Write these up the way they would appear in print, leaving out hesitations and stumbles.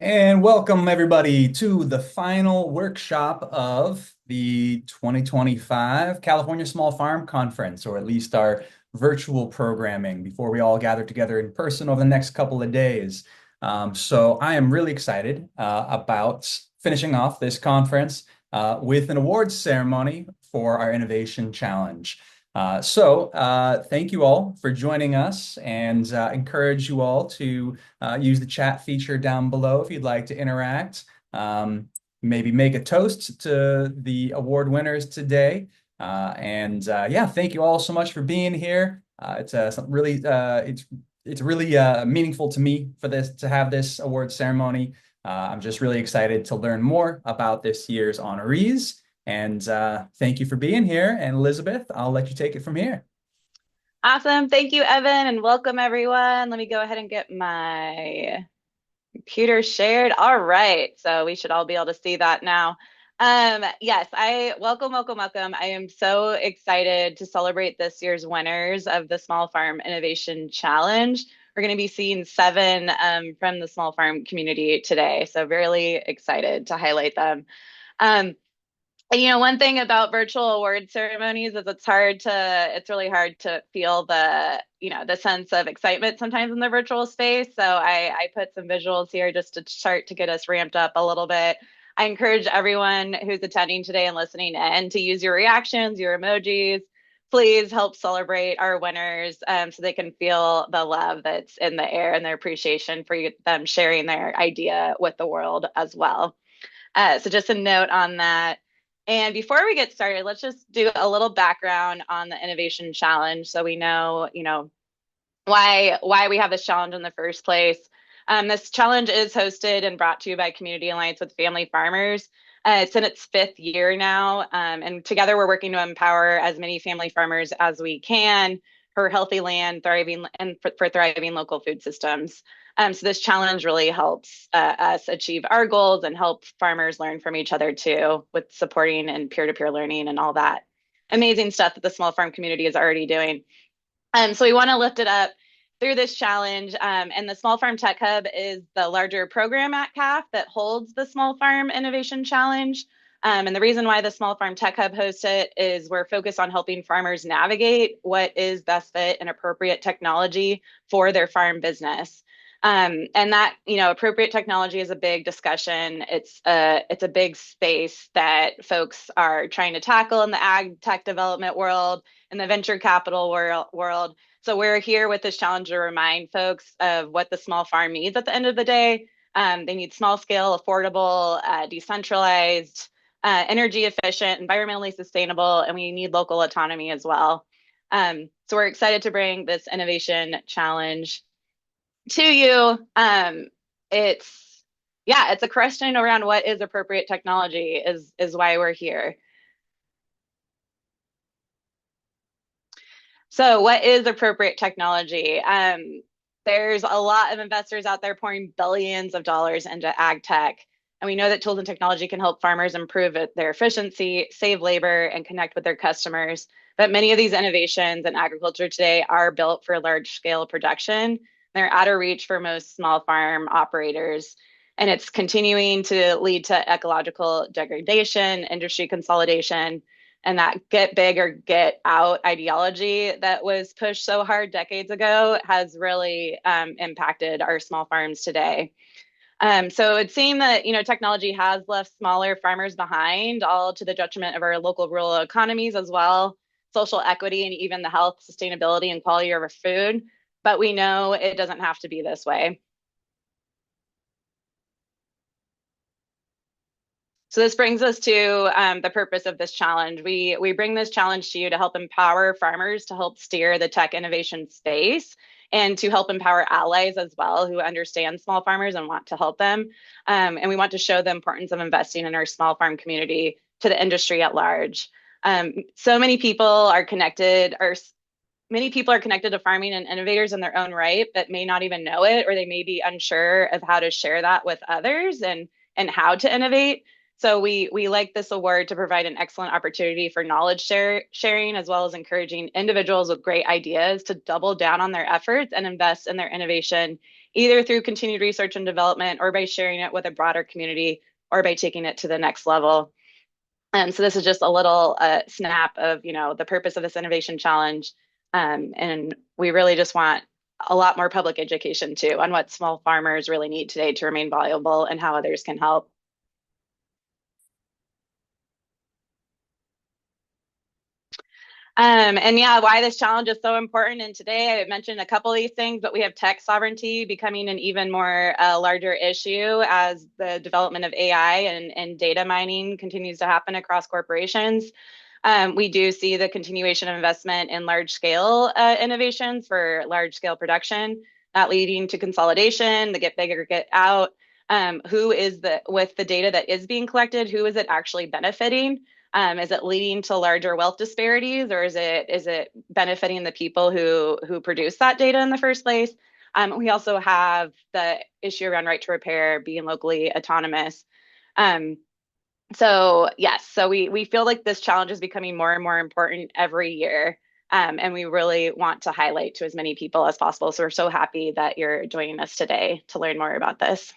And welcome everybody to the final workshop of the 2025 California Small Farm Conference, or at least our virtual programming before we all gather together in person over the next couple of days. So I am really excited about finishing off this conference with an awards ceremony for our Innovation Challenge. Thank you all for joining us and encourage you all to use the chat feature down below if you'd like to interact. Maybe make a toast to the award winners today. Yeah, thank you all so much for being here. It's really meaningful to me for this to have this award ceremony. I'm just really excited to learn more about this year's honorees. And thank you for being here. And Elizabeth, I'll let you take it from here. Awesome. Thank you, Evan, and welcome everyone. Let me go ahead and get my computer shared. All right. So we should all be able to see that now. Yes, I welcome. I am so excited to celebrate this year's winners of the Small Farm Innovation Challenge. We're going to be seeing seven from the small farm community today. So really excited to highlight them. Um, and one thing about virtual award ceremonies is it's really hard to feel the sense of excitement sometimes in the virtual space. So I put some visuals here just to start to get us ramped up a little bit. I encourage everyone who's attending today and listening in to use your reactions, your emojis. Please help celebrate our winners so they can feel the love that's in the air and their appreciation for them sharing their idea with the world as well. So just a note on that. And before we get started, let's just do a little background on the Innovation Challenge so we know, why we have this challenge in the first place. This challenge is hosted and brought to you by Community Alliance with Family Farmers. It's in its fifth year now, and together we're working to empower as many family farmers as we can for healthy land, thriving and for thriving local food systems. So this challenge really helps us achieve our goals and help farmers learn from each other too, with supporting and peer-to-peer learning and all that amazing stuff that the small farm community is already doing. So we want to lift it up through this challenge. And the Small Farm Tech Hub is the larger program at CAF that holds the Small Farm Innovation Challenge. And the reason why the Small Farm Tech Hub hosts it is we're focused on helping farmers navigate what is best fit and appropriate technology for their farm business. And that, appropriate technology is a big discussion. It's a big space that folks are trying to tackle in the ag tech development world, in the venture capital world. So we're here with this challenge to remind folks of what the small farm needs at the end of the day. They need small scale, affordable, decentralized, energy efficient, environmentally sustainable, and we need local autonomy as well. So we're excited to bring this innovation challenge to you. It's a question around what is appropriate technology is why we're here. So what is appropriate technology? There's a lot of investors out there pouring billions of dollars into ag tech. And we know that tools and technology can help farmers improve their efficiency, save labor, and connect with their customers. But many of these innovations in agriculture today are built for large scale production. They're out of reach for most small farm operators. And it's continuing to lead to ecological degradation, industry consolidation, and that get big or get out ideology that was pushed so hard decades ago has really impacted our small farms today. So it seemed that technology has left smaller farmers behind, all to the detriment of our local rural economies as well, social equity, and even the health, sustainability, and quality of our food. But we know it doesn't have to be this way. So this brings us to the purpose of this challenge. We bring this challenge to you to help empower farmers to help steer the tech innovation space and to help empower allies as well who understand small farmers and want to help them. And we want to show the importance of investing in our small farm community to the industry at large. So many people are connected, to farming and innovators in their own right, but may not even know it, or they may be unsure of how to share that with others and how to innovate. So we like this award to provide an excellent opportunity for knowledge sharing, as well as encouraging individuals with great ideas to double down on their efforts and invest in their innovation either through continued research and development or by sharing it with a broader community or by taking it to the next level. So this is just a little snap of, the purpose of this innovation challenge. And we really just want a lot more public education too on what small farmers really need today to remain valuable and how others can help. And yeah, why this challenge is so important. And today I mentioned a couple of these things, but we have tech sovereignty becoming an even more larger issue as the development of AI and data mining continues to happen across corporations. We do see the continuation of investment in large scale innovations for large scale production, not leading to consolidation, the get bigger, get out. Who is with the data that is being collected, who is it actually benefiting? Is it leading to larger wealth disparities, or is it benefiting the people who produce that data in the first place? We also have the issue around right to repair being locally autonomous. Um, so yes, so we feel like this challenge is becoming more and more important every year. And we really want to highlight to as many people as possible. So we're so happy that you're joining us today to learn more about this.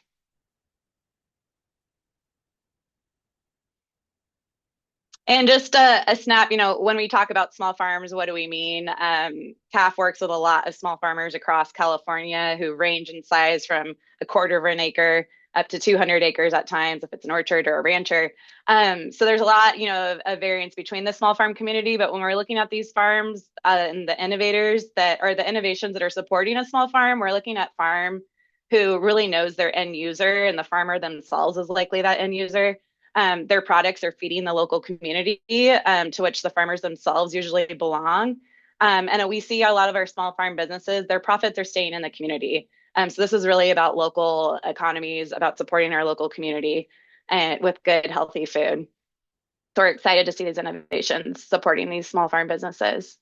And just a snap, when we talk about small farms, what do we mean? CAF works with a lot of small farmers across California who range in size from a quarter of an acre up to 200 acres at times, if it's an orchard or a rancher. So there's a lot, of variance between the small farm community. But when we're looking at these farms and the innovators that are the innovations that are supporting a small farm, we're looking at farm who really knows their end user, and the farmer themselves is likely that end user. Their products are feeding the local community to which the farmers themselves usually belong. And we see a lot of our small farm businesses, their profits are staying in the community. So this is really about local economies, about supporting our local community and with good, healthy food. So we're excited to see these innovations supporting these small farm businesses.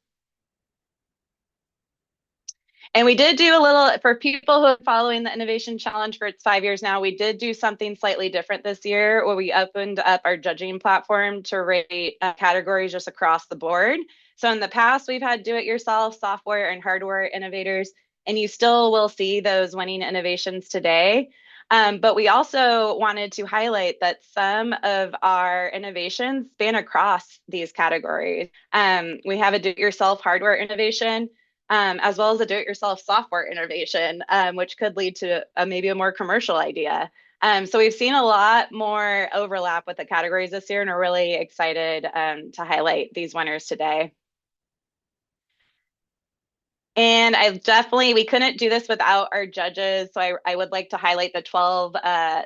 And we did do a little for people who are following the Innovation Challenge for its 5 years now. We did do something slightly different this year where we opened up our judging platform to rate categories just across the board. So in the past, we've had do it yourself, software, and hardware innovators, and you still will see those winning innovations today. But we also wanted to highlight that some of our innovations span across these categories. We have a do it yourself hardware innovation as well as a do-it-yourself software innovation, which could lead to maybe a more commercial idea. So we've seen a lot more overlap with the categories this year, and we're really excited to highlight these winners today. And we couldn't do this without our judges. So I would like to highlight the 12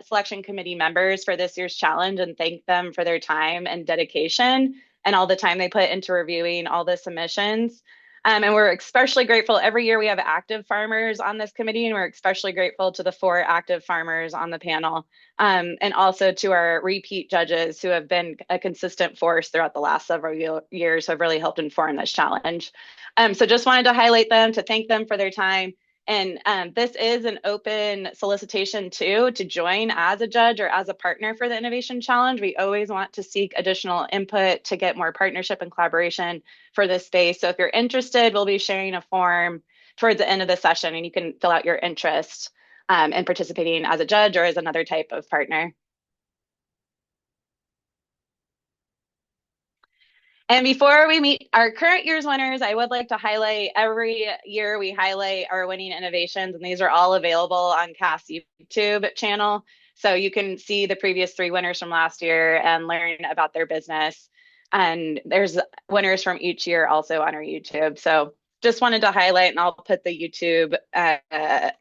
selection committee members for this year's challenge and thank them for their time and dedication and all the time they put into reviewing all the submissions. And we're especially grateful. Every year we have active farmers on this committee, and we're especially grateful to the 4 active farmers on the panel, and also to our repeat judges who have been a consistent force throughout the last several years, who have really helped inform this challenge. So just wanted to highlight them, to thank them for their time. And this is an open solicitation too to join as a judge or as a partner for the Innovation Challenge. We always want to seek additional input to get more partnership and collaboration for this space. So if you're interested, we'll be sharing a form towards the end of the session, and you can fill out your interest in participating as a judge or as another type of partner. And before we meet our current year's winners, I would like to highlight every year we highlight our winning innovations, and these are all available on CAS's YouTube channel. So you can see the previous 3 winners from last year and learn about their business. And there's winners from each year also on our YouTube. So just wanted to highlight, and I'll put the YouTube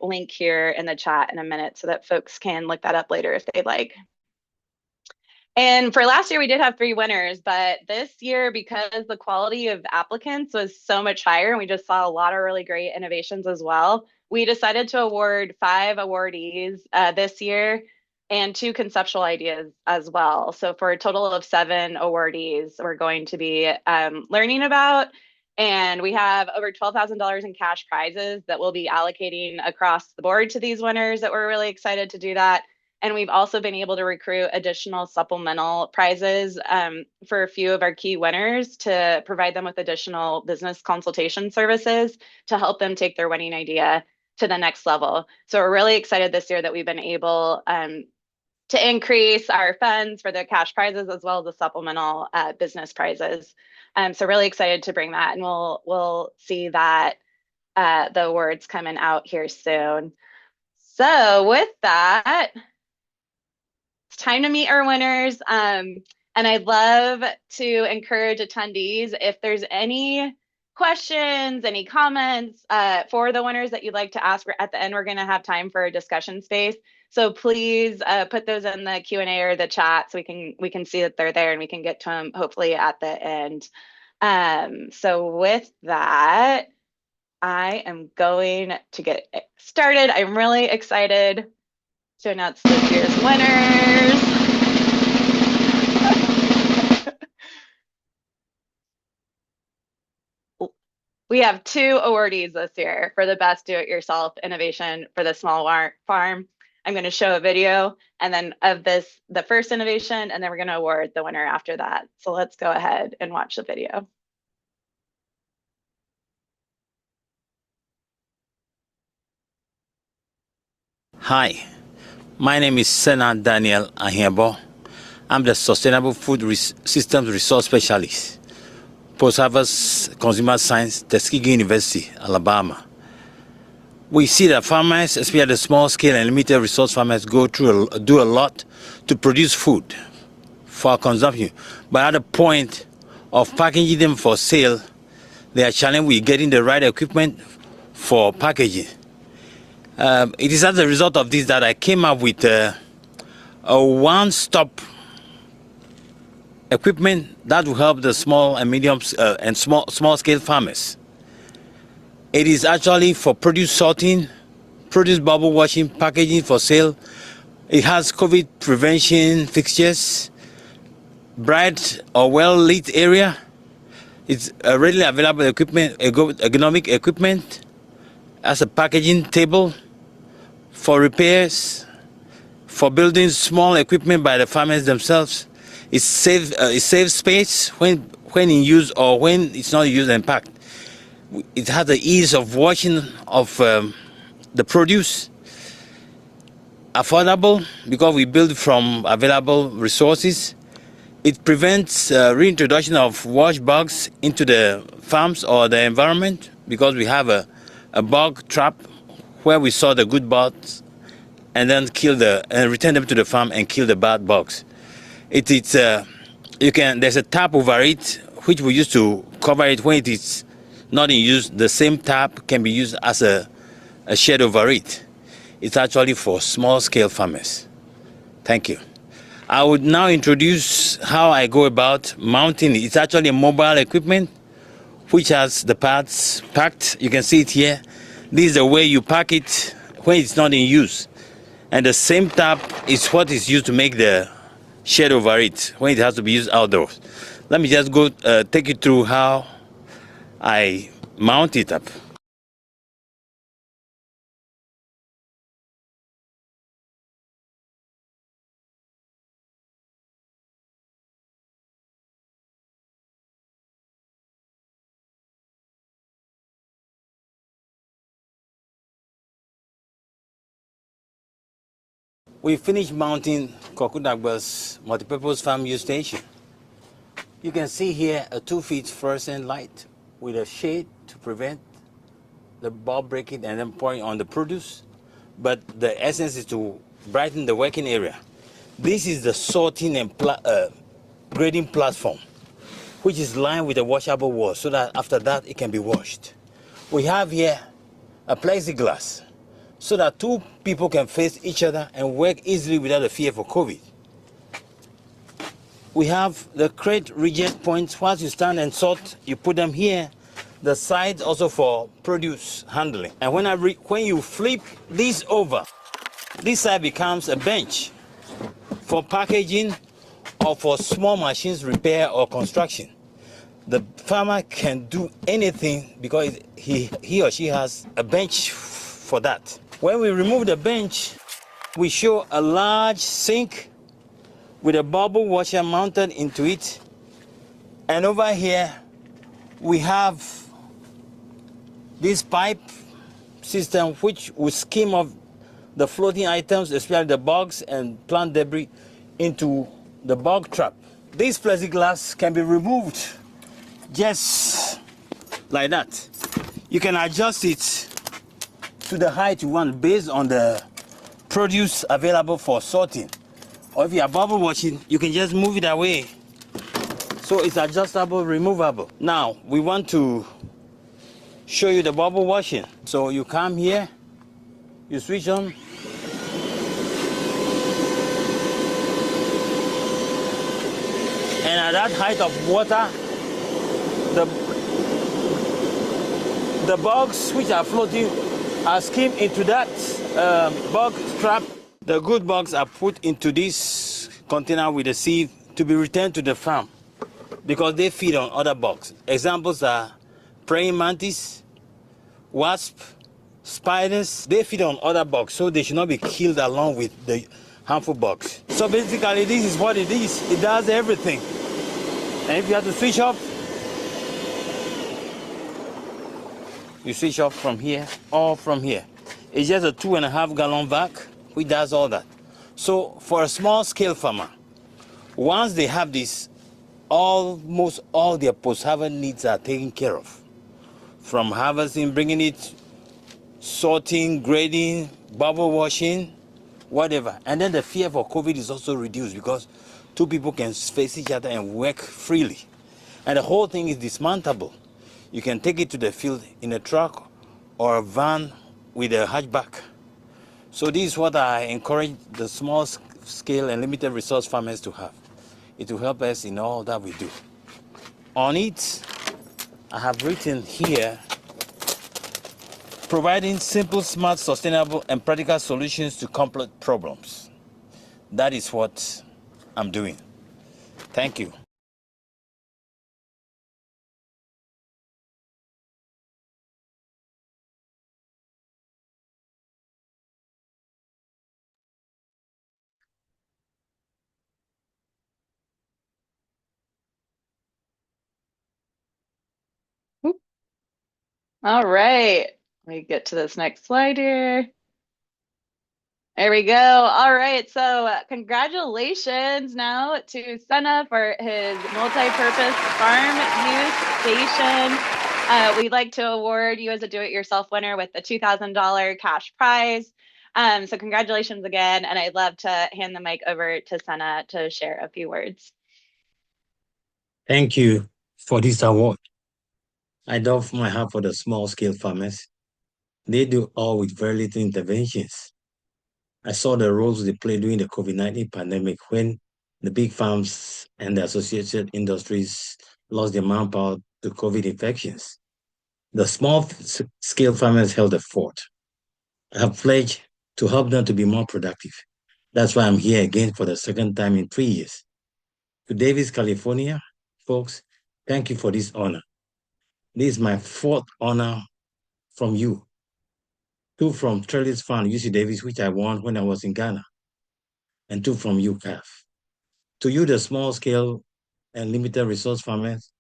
link here in the chat in a minute so that folks can look that up later if they'd like. And for last year, we did have 3 winners, but this year, because the quality of applicants was so much higher, and we just saw a lot of really great innovations as well, we decided to award 5 awardees this year and 2 conceptual ideas as well. So for a total of 7 awardees, we're going to be learning about. And we have over $12,000 in cash prizes that we'll be allocating across the board to these winners that we're really excited to do that. And we've also been able to recruit additional supplemental prizes for a few of our key winners to provide them with additional business consultation services to help them take their winning idea to the next level. So we're really excited this year that we've been able to increase our funds for the cash prizes as well as the supplemental business prizes. So really excited to bring that, and we'll see that the awards coming out here soon. So with that, it's time to meet our winners. And I'd love to encourage attendees, if there's any questions, any comments for the winners that you'd like to ask. At the end, we're going to have time for a discussion space. So please put those in the Q&A or the chat so we can see that they're there and we can get to them hopefully at the end. So with that, I am going to get started. I'm really excited to announce this year's winners. We have 2 awardees this year for the best do-it-yourself innovation for the small farm. I'm going to show a video and then of the first innovation, and then we're going to award the winner after that. So let's go ahead and watch the video. Hi, my name is Sena Daniel Ahiebo. I'm the Sustainable Food Systems Resource Specialist, post-harvest consumer science, Tuskegee University, Alabama. We see that farmers, especially the small scale and limited resource farmers, do a lot to produce food for our consumption. But at the point of packaging them for sale, they are challenged with getting the right equipment for packaging. It is as a result of this that I came up with a one-stop equipment that will help the small and medium and small-scale farmers. It is actually for produce sorting, produce bubble washing, packaging for sale. It has COVID prevention fixtures, bright or well-lit area. It's readily available equipment, ergonomic equipment, as a packaging table for repairs, for building small equipment by the farmers themselves. It saves space when in use or when it's not used and packed. It has the ease of washing of the produce. Affordable because we build from available resources. It prevents reintroduction of wash bugs into the farms or the environment because we have a bug trap where we saw the good bugs and then return them to the farm and kill the bad bugs. There's a tap over it which we use to cover it when it is not in use. The same tap can be used as a shed over it. It's actually for small-scale farmers. Thank you. I would now introduce how I go about mounting it. It's actually a mobile equipment which has the parts packed. You can see it here. This is the way you pack it when it's not in use. And the same tap is what is used to make the shed over it when it has to be used outdoors. Let me just go take you through how I mount it up. We finished mounting Kokudagba's multipurpose farm use station. You can see here a 2 feet fluorescent light with a shade to prevent the bulb breaking and then pouring on the produce. But the essence is to brighten the working area. This is the sorting and grading platform, which is lined with a washable wall so that after that it can be washed. We have here a plexiglass so that 2 people can face each other and work easily without a fear for COVID. We have the crate reject points. Once you stand and sort, you put them here. The sides also for produce handling. And when you flip this over, this side becomes a bench for packaging or for small machines repair or construction. The farmer can do anything because he or she has a bench for that. When we remove the bench, we show a large sink with a bubble washer mounted into it. And over here, we have this pipe system which will skim off the floating items, especially the bugs and plant debris, into the bug trap. This plexiglass can be removed just like that. You can adjust it to the height you want based on the produce available for sorting. Or if you are bubble washing, you can just move it away. So it's adjustable, removable. Now, we want to show you the bubble washing. So you come here, you switch on. And at that height of water, the bugs which are floating are skimmed into that bug trap. The good bugs are put into this container with a sieve to be returned to the farm because they feed on other bugs. Examples are praying mantis, wasp, spiders. They feed on other bugs, so they should not be killed along with the harmful bugs. So basically, this is what it is. It does everything. And if you have to switch off, you switch off from here or from here. It's just a 2.5 gallon vac which does all that. So for a small scale farmer, once they have this, almost all their post-harvest needs are taken care of. From harvesting, bringing it, sorting, grading, bubble washing, whatever. And then the fear for COVID is also reduced because two people can face each other and work freely. And the whole thing is dismantleable. You can take it to the field in a truck or a van with a hatchback. So this is what I encourage the small scale and limited resource farmers to have. It will help us in all that we do. On it, I have written here, providing simple, smart, sustainable, and practical solutions to complex problems. That is what I'm doing. Thank you. Oop. All right. Let me get to this next slide here. There we go. All right. So, congratulations now to Senna for his multi-purpose farm use station. We'd like to award you as a do-it-yourself winner with the $2,000 cash prize. So, congratulations again. And I'd love to hand the mic over to Senna to share a few words. Thank you for this award. I doff my hat for the small-scale farmers. They do all with very little interventions. I saw the roles they played during the COVID-19 pandemic when the big farms and the associated industries lost their manpower to COVID infections. The small-scale farmers held the fort. I have pledged to help them to be more productive. That's why I'm here again for the second time in 3 years. To Davis, California, folks, thank you for this honor. This is my fourth honor from you. 2 from Trellis Fund, UC Davis, which I won when I was in Ghana, and 2 from UCAF. To you, the small scale and limited resource farmers,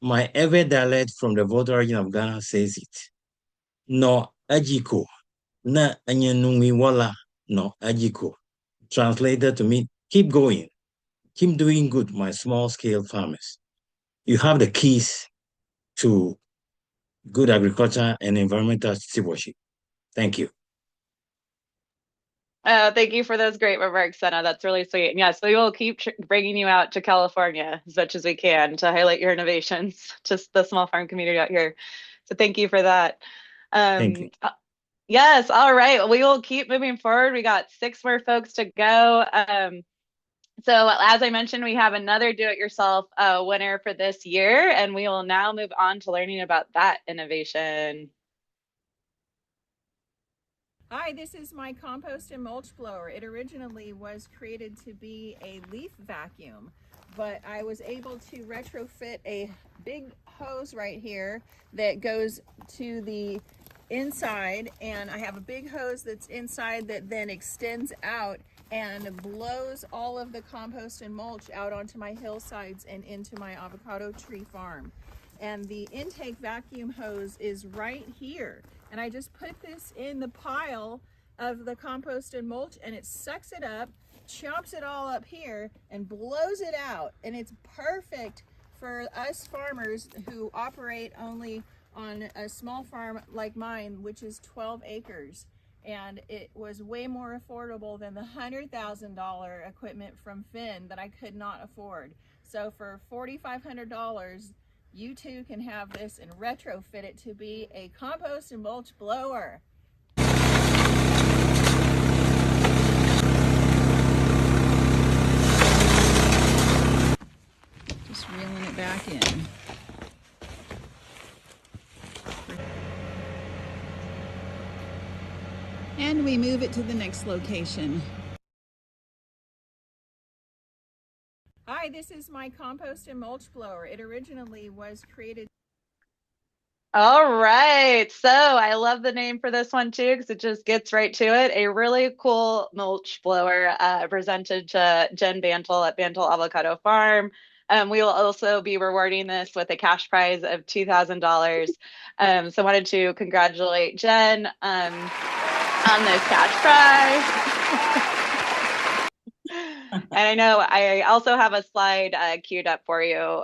my ever dialect from the Volta region of Ghana says it. No ajiko, na anyanumi wala, no ajiko. Translated to mean, keep going, keep doing good, my small scale farmers. You have the keys to good agriculture and environmental stewardship. Thank you. Thank you for those great remarks, Senna. That's really sweet. And yes, we will keep bringing you out to California as much as we can to highlight your innovations, just the small farm community out here. So thank you for that. Thank you. Yes, all right. We will keep moving forward. We got 6 more folks to go. So as I mentioned, we have another do-it-yourself winner for this year, and we will now move on to learning about that innovation. Hi, this is my compost and mulch blower. It originally was created to be a leaf vacuum, but I was able to retrofit a big hose right here that goes to the inside, and I have a big hose that's inside that then extends out and blows all of the compost and mulch out onto my hillsides and into my avocado tree farm. And the intake vacuum hose is right here. And I just put this in the pile of the compost and mulch, and it sucks it up, chomps it all up here, and blows it out. And it's perfect for us farmers who operate only on a small farm like mine, which is 12 acres. And it was way more affordable than the $100,000 equipment from Finn that I could not afford. So for $4,500, you too can have this and retrofit it to be a compost and mulch blower. Just reeling it back in. And we move it to the next location. Hi, this is my compost and mulch blower. It originally was created. All right. So I love the name for this one too, because it just gets right to it. A really cool mulch blower presented to Jen Bantle at Bantle Avocado Farm. We will also be rewarding this with a cash prize of $2,000. So I wanted to congratulate Jen on this cash prize. And I know I also have a slide queued up for you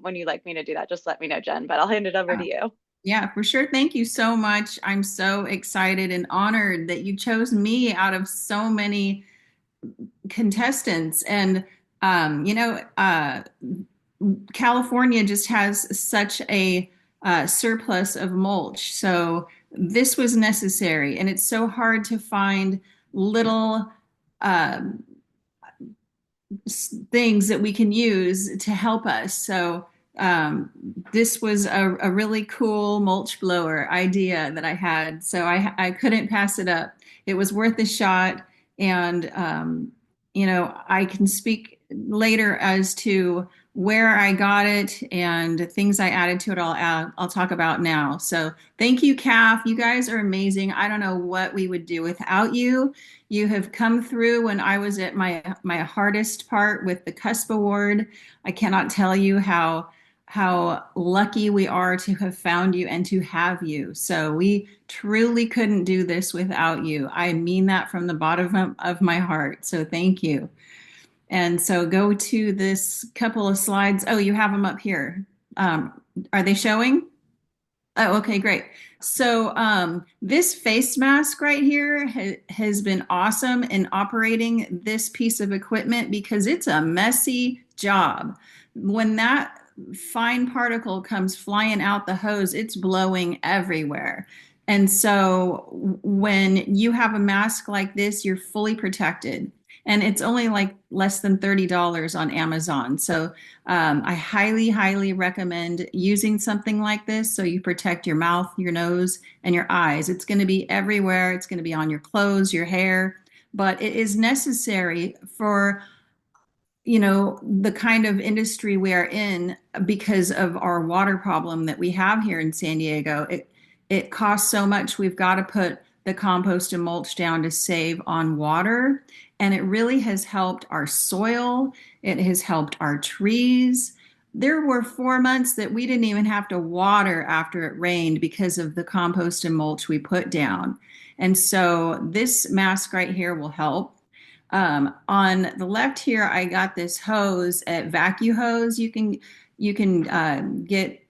when you'd like me to do that. Just let me know, Jen, but I'll hand it over to you. Yeah, for sure. Thank you so much. I'm so excited and honored that you chose me out of so many contestants. And, you know, California just has such a surplus of mulch. So this was necessary. And it's so hard to find little things that we can use to help us. So this was a really cool mulch blower idea that I had. So I couldn't pass it up. It was worth a shot. And, you know, I can speak later as to where I got it and things I added to it. I'll talk about now. So thank you, CAF. You guys are amazing. I don't know what we would do without you. You have come through when I was at my hardest part with the CUSP Award. I cannot tell you how lucky we are to have found you and to have you. So we truly couldn't do this without you. I mean that from the bottom of my heart. So thank you. And so go to this couple of slides. Oh, you have them up here. Are they showing? Oh, okay, great. So this face mask right here has been awesome in operating this piece of equipment because it's a messy job. When that fine particle comes flying out the hose, it's blowing everywhere. And so when you have a mask like this, you're fully protected. And it's only like less than $30 on Amazon. So I highly, highly recommend using something like this so you protect your mouth, your nose, and your eyes. It's going to be everywhere. It's going to be on your clothes, your hair, but it is necessary for the kind of industry we are in because of our water problem that we have here in San Diego. It costs so much. We've got to put the compost and mulch down to save on water. And it really has helped our soil. It has helped our trees. There were 4 months that we didn't even have to water after it rained because of the compost and mulch we put down. And so this mask right here will help. On the left here, I got this hose at VacuHose. You can get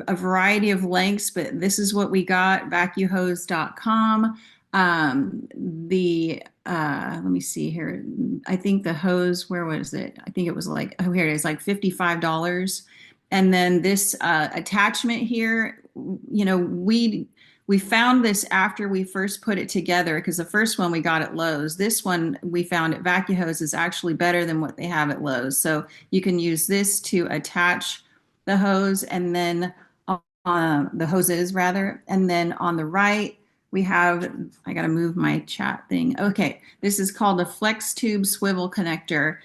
a variety of lengths, but this is what we got, vacuhose.com. Let me see here. I think the hose, where was it? I think it was like, oh, here it is, like $55. And then this attachment here, we found this after we first put it together because the first one we got at Lowe's. This one we found at VacuHose is actually better than what they have at Lowe's. So you can use this to attach the hose and then the hoses rather. And then on the right, we have, I got to move my chat thing. Okay, this is called a flex tube swivel connector.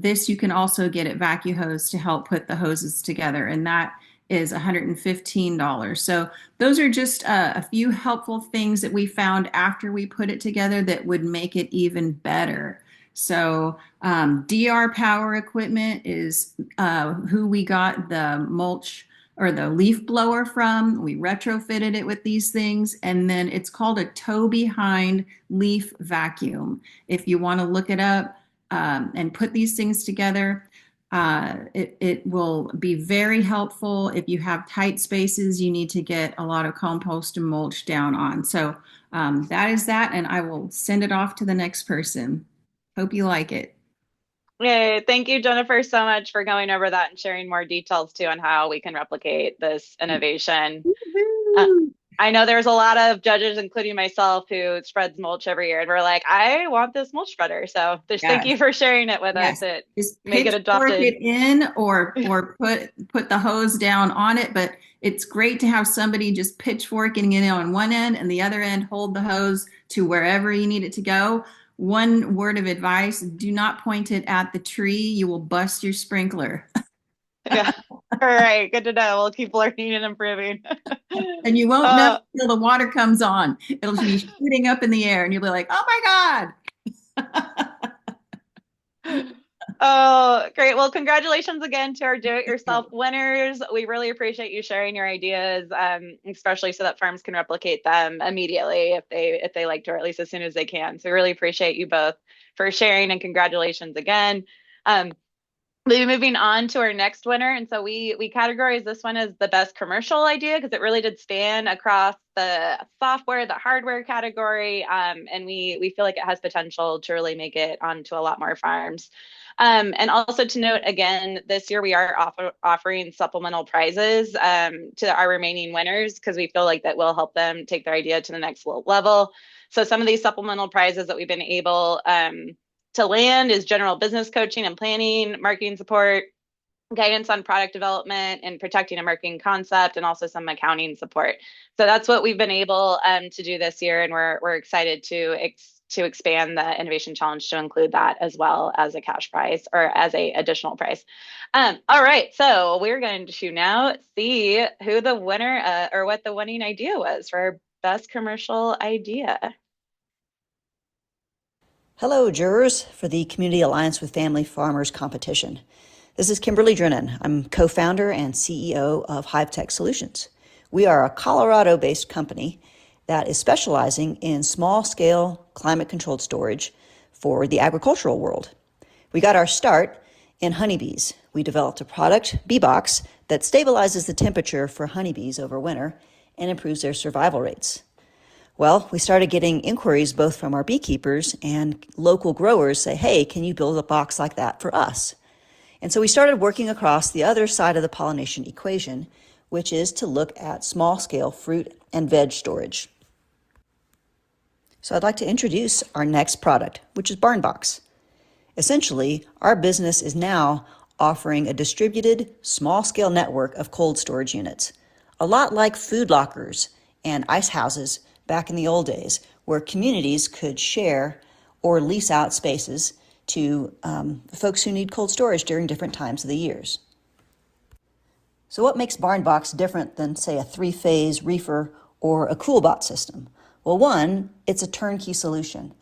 This you can also get at VacuHose to help put the hoses together. And that is $115. So those are just a few helpful things that we found after we put it together that would make it even better. So DR Power Equipment is who we got the mulch or the leaf blower from. We retrofitted it with these things, and then it's called a toe behind leaf vacuum. If you want to look it up and put these things together, it will be very helpful. If you have tight spaces, you need to get a lot of compost and mulch down on. So that is that, and I will send it off to the next person. Hope you like it. Yay. Thank you, Jennifer, so much for going over that and sharing more details too on how we can replicate this innovation. Uh, Woo-hoo. I know there's a lot of judges, including myself, who spreads mulch every year, and we're like, I want this mulch spreader. So just thank Yes. you for sharing it with us. Yes, It just make it pitchfork adopted. it in or put the hose down on it. But it's great to have somebody just pitchforking it on one end and the other end hold the hose to wherever you need it to go. One word of advice, do not point it at the tree. You will bust your sprinkler. Yeah. All right. Good to know. We'll keep learning and improving. And you won't know uh, until the water comes on. It'll be shooting up in the air and you'll be like, oh my God. Oh, great. Well, congratulations again to our do-it-yourself winners. We really appreciate you sharing your ideas, especially so that farms can replicate them immediately if they like to, or at least as soon as they can. So we really appreciate you both for sharing and congratulations again. Um, We'll be moving on to our next winner. And so we categorize this one as the best commercial idea because it really did span across the software, the hardware category. And we feel like it has potential to really make it onto a lot more farms. And also to note again, this year we are offering supplemental prizes to our remaining winners because we feel like that will help them take their idea to the next level. So some of these supplemental prizes that we've been able to land is general business coaching and planning, marketing support, guidance on product development and protecting a marketing concept, and also some accounting support. So that's what we've been able to do this year, and we're excited to expand the innovation challenge to include that as well as a cash prize or as a additional prize. All right, so we're going to now see who the winner or what the winning idea was for our best commercial idea. Hello, jurors for the Community Alliance with Family Farmers competition. This is Kimberly Drennan. I'm co-founder and CEO of HiveTech Solutions. We are a Colorado-based company that is specializing in small-scale climate-controlled storage for the agricultural world. We got our start in honeybees. We developed a product, BeeBox, that stabilizes the temperature for honeybees over winter and improves their survival rates. Well, we started getting inquiries both from our beekeepers and local growers say, hey, can you build a box like that for us? And so we started working across the other side of the pollination equation, which is to look at small-scale fruit and veg storage. So I'd like to introduce our next product, which is BarnBox. Essentially, our business is now offering a distributed, small-scale network of cold storage units, a lot like food lockers and ice houses back in the old days, where communities could share or lease out spaces to folks who need cold storage during different times of the years. So what makes BarnBox different than, say, a three-phase reefer or a CoolBot system? Well, one, it's a turnkey solution.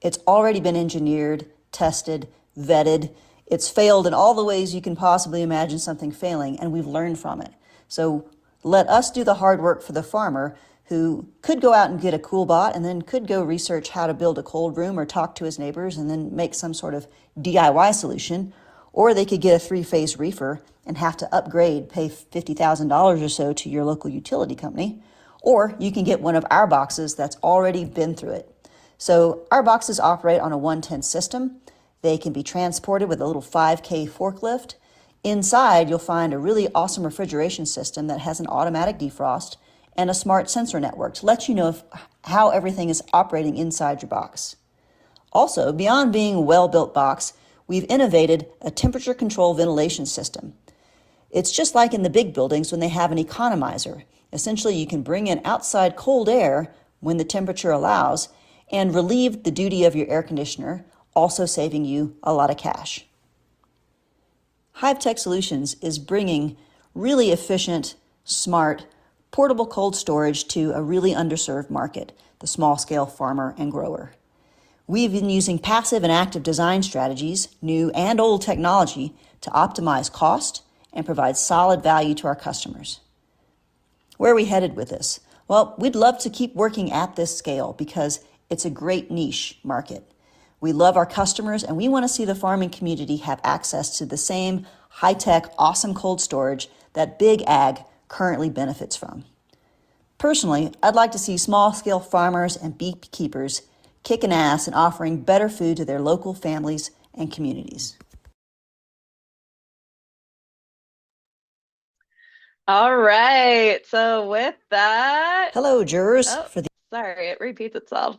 It's already been engineered, tested, vetted. It's failed in all the ways you can possibly imagine something failing, and we've learned from it. So let us do the hard work for the farmer who could go out and get a CoolBot and then could go research how to build a cold room or talk to his neighbors and then make some sort of DIY solution. Or they could get a three-phase reefer and have to upgrade, pay $50,000 or so to your local utility company. Or you can get one of our boxes that's already been through it. So our boxes operate on a 110 system. They can be transported with a little 5K forklift. Inside, you'll find a really awesome refrigeration system that has an automatic defrost and a smart sensor network to let you know how everything is operating inside your box. Also, beyond being a well-built box, we've innovated a temperature control ventilation system. It's just like in the big buildings when they have an economizer. Essentially, you can bring in outside cold air when the temperature allows and relieve the duty of your air conditioner, also saving you a lot of cash. HiveTech Solutions is bringing really efficient, smart, portable cold storage to a really underserved market, the small-scale farmer and grower. We've been using passive and active design strategies, new and old technology, to optimize cost and provide solid value to our customers. Where are we headed with this? Well, we'd love to keep working at this scale because it's a great niche market. We love our customers and we want to see the farming community have access to the same high-tech, awesome cold storage that big ag currently benefits from. Personally, I'd like to see small-scale farmers and beekeepers kicking ass and offering better food to their local families and communities. All right. So with that, Hello, jurors. oh, sorry, it repeats itself.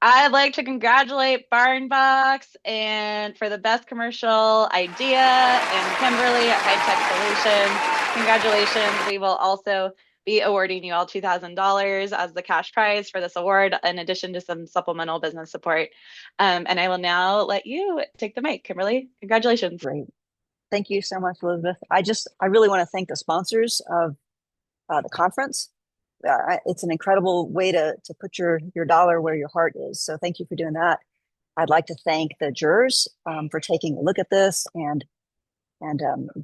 I'd like to congratulate Barnbox and for the best commercial idea and Kimberly at High Tech Solutions. Congratulations. We will also be awarding you all $2,000 as the cash prize for this award, in addition to some supplemental business support. And I will now let you take the mic, Kimberly. Congratulations. Great. Thank you so much, Elizabeth. I really want to thank the sponsors of the conference. It's an incredible way to put your dollar where your heart is. So thank you for doing that. I'd like to thank the jurors for taking a look at this and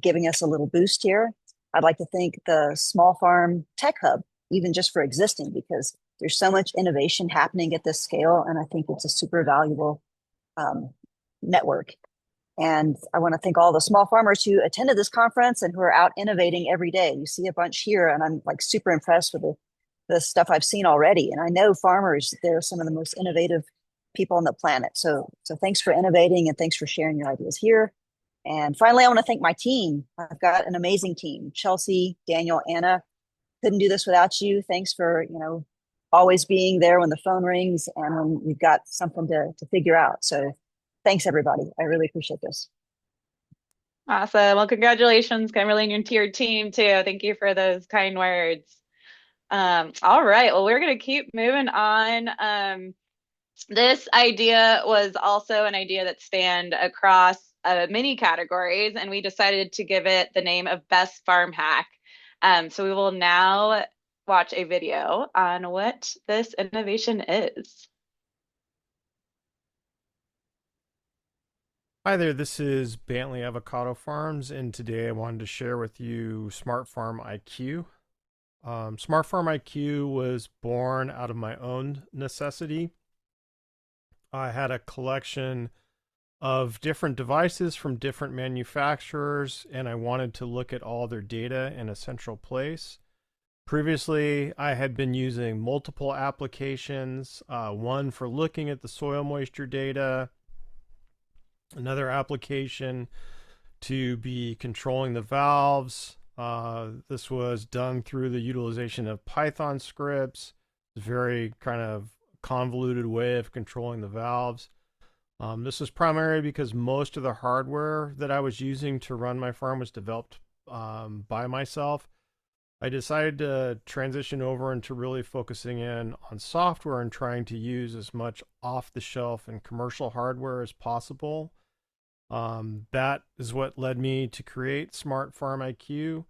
giving us a little boost here. I'd like to thank the Small Farm Tech Hub, even just for existing, because there's so much innovation happening at this scale, and I think it's a super valuable network. And I want to thank all the small farmers who attended this conference and who are out innovating every day. You see a bunch here, and I'm like super impressed with the stuff I've seen already. And I know farmers, they're some of the most innovative people on the planet. So thanks for innovating and thanks for sharing your ideas here. And finally, I want to thank my team. I've got an amazing team. Chelsea, Daniel, Anna. Couldn't do this without you. Thanks for, always being there when the phone rings and when we've got something to figure out. So thanks, everybody. I really appreciate this. Awesome. Well, congratulations, Kimberly, and to your team too. Thank you for those kind words. All right. Well, we're going to keep moving on. This idea was also an idea that spanned across many categories, and we decided to give it the name of Best Farm Hack. So we will now watch a video on what this innovation is. Hi there, this is Bentley Avocado Farms, and today I wanted to share with you Smart Farm IQ. Smart Farm IQ was born out of my own necessity. I had a collection of different devices from different manufacturers, and I wanted to look at all their data in a central place. Previously, I had been using multiple applications, one for looking at the soil moisture data, another application to be controlling the valves. This was done through the utilization of Python scripts. It's a very kind of convoluted way of controlling the valves. This was primarily because most of the hardware that I was using to run my farm was developed by myself. I decided to transition over into really focusing in on software and trying to use as much off-the-shelf and commercial hardware as possible. That is what led me to create Smart Farm IQ.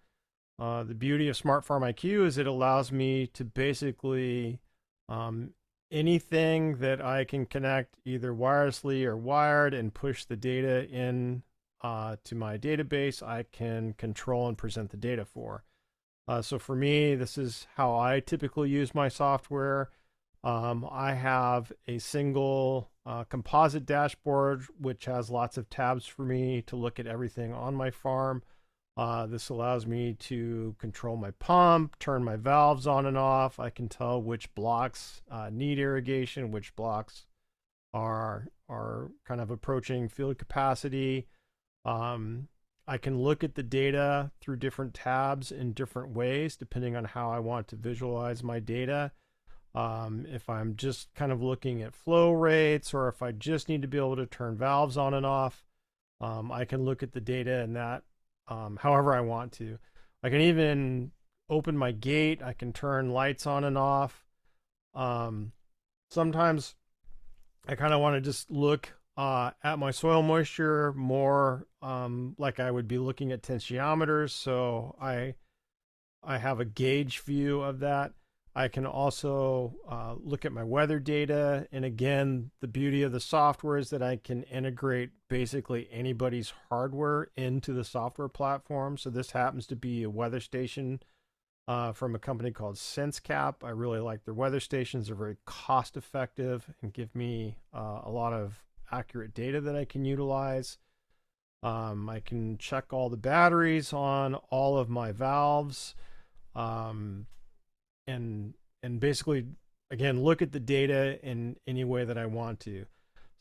The beauty of Smart Farm IQ is it allows me to basically anything that I can connect either wirelessly or wired and push the data in to my database, I can control and present the data for. So for me, this is how I typically use my software. I have a single composite dashboard, which has lots of tabs for me to look at everything on my farm. This allows me to control my pump, turn my valves on and off. I can tell which blocks need irrigation, which blocks are kind of approaching field capacity. I can look at the data through different tabs in different ways, depending on how I want to visualize my data. If I'm just kind of looking at flow rates, or if I just need to be able to turn valves on and off, I can look at the data in that however I want to. I can even open my gate. I can turn lights on and off. Sometimes I kind of want to just look at my soil moisture more like I would be looking at tensiometers. So I have a gauge view of that. I can also look at my weather data. And again, the beauty of the software is that I can integrate basically anybody's hardware into the software platform. So this happens to be a weather station from a company called SenseCap. I really like their weather stations. They're very cost effective and give me a lot of accurate data that I can utilize. I can check all the batteries on all of my valves, um, and basically, again, look at the data in any way that I want to.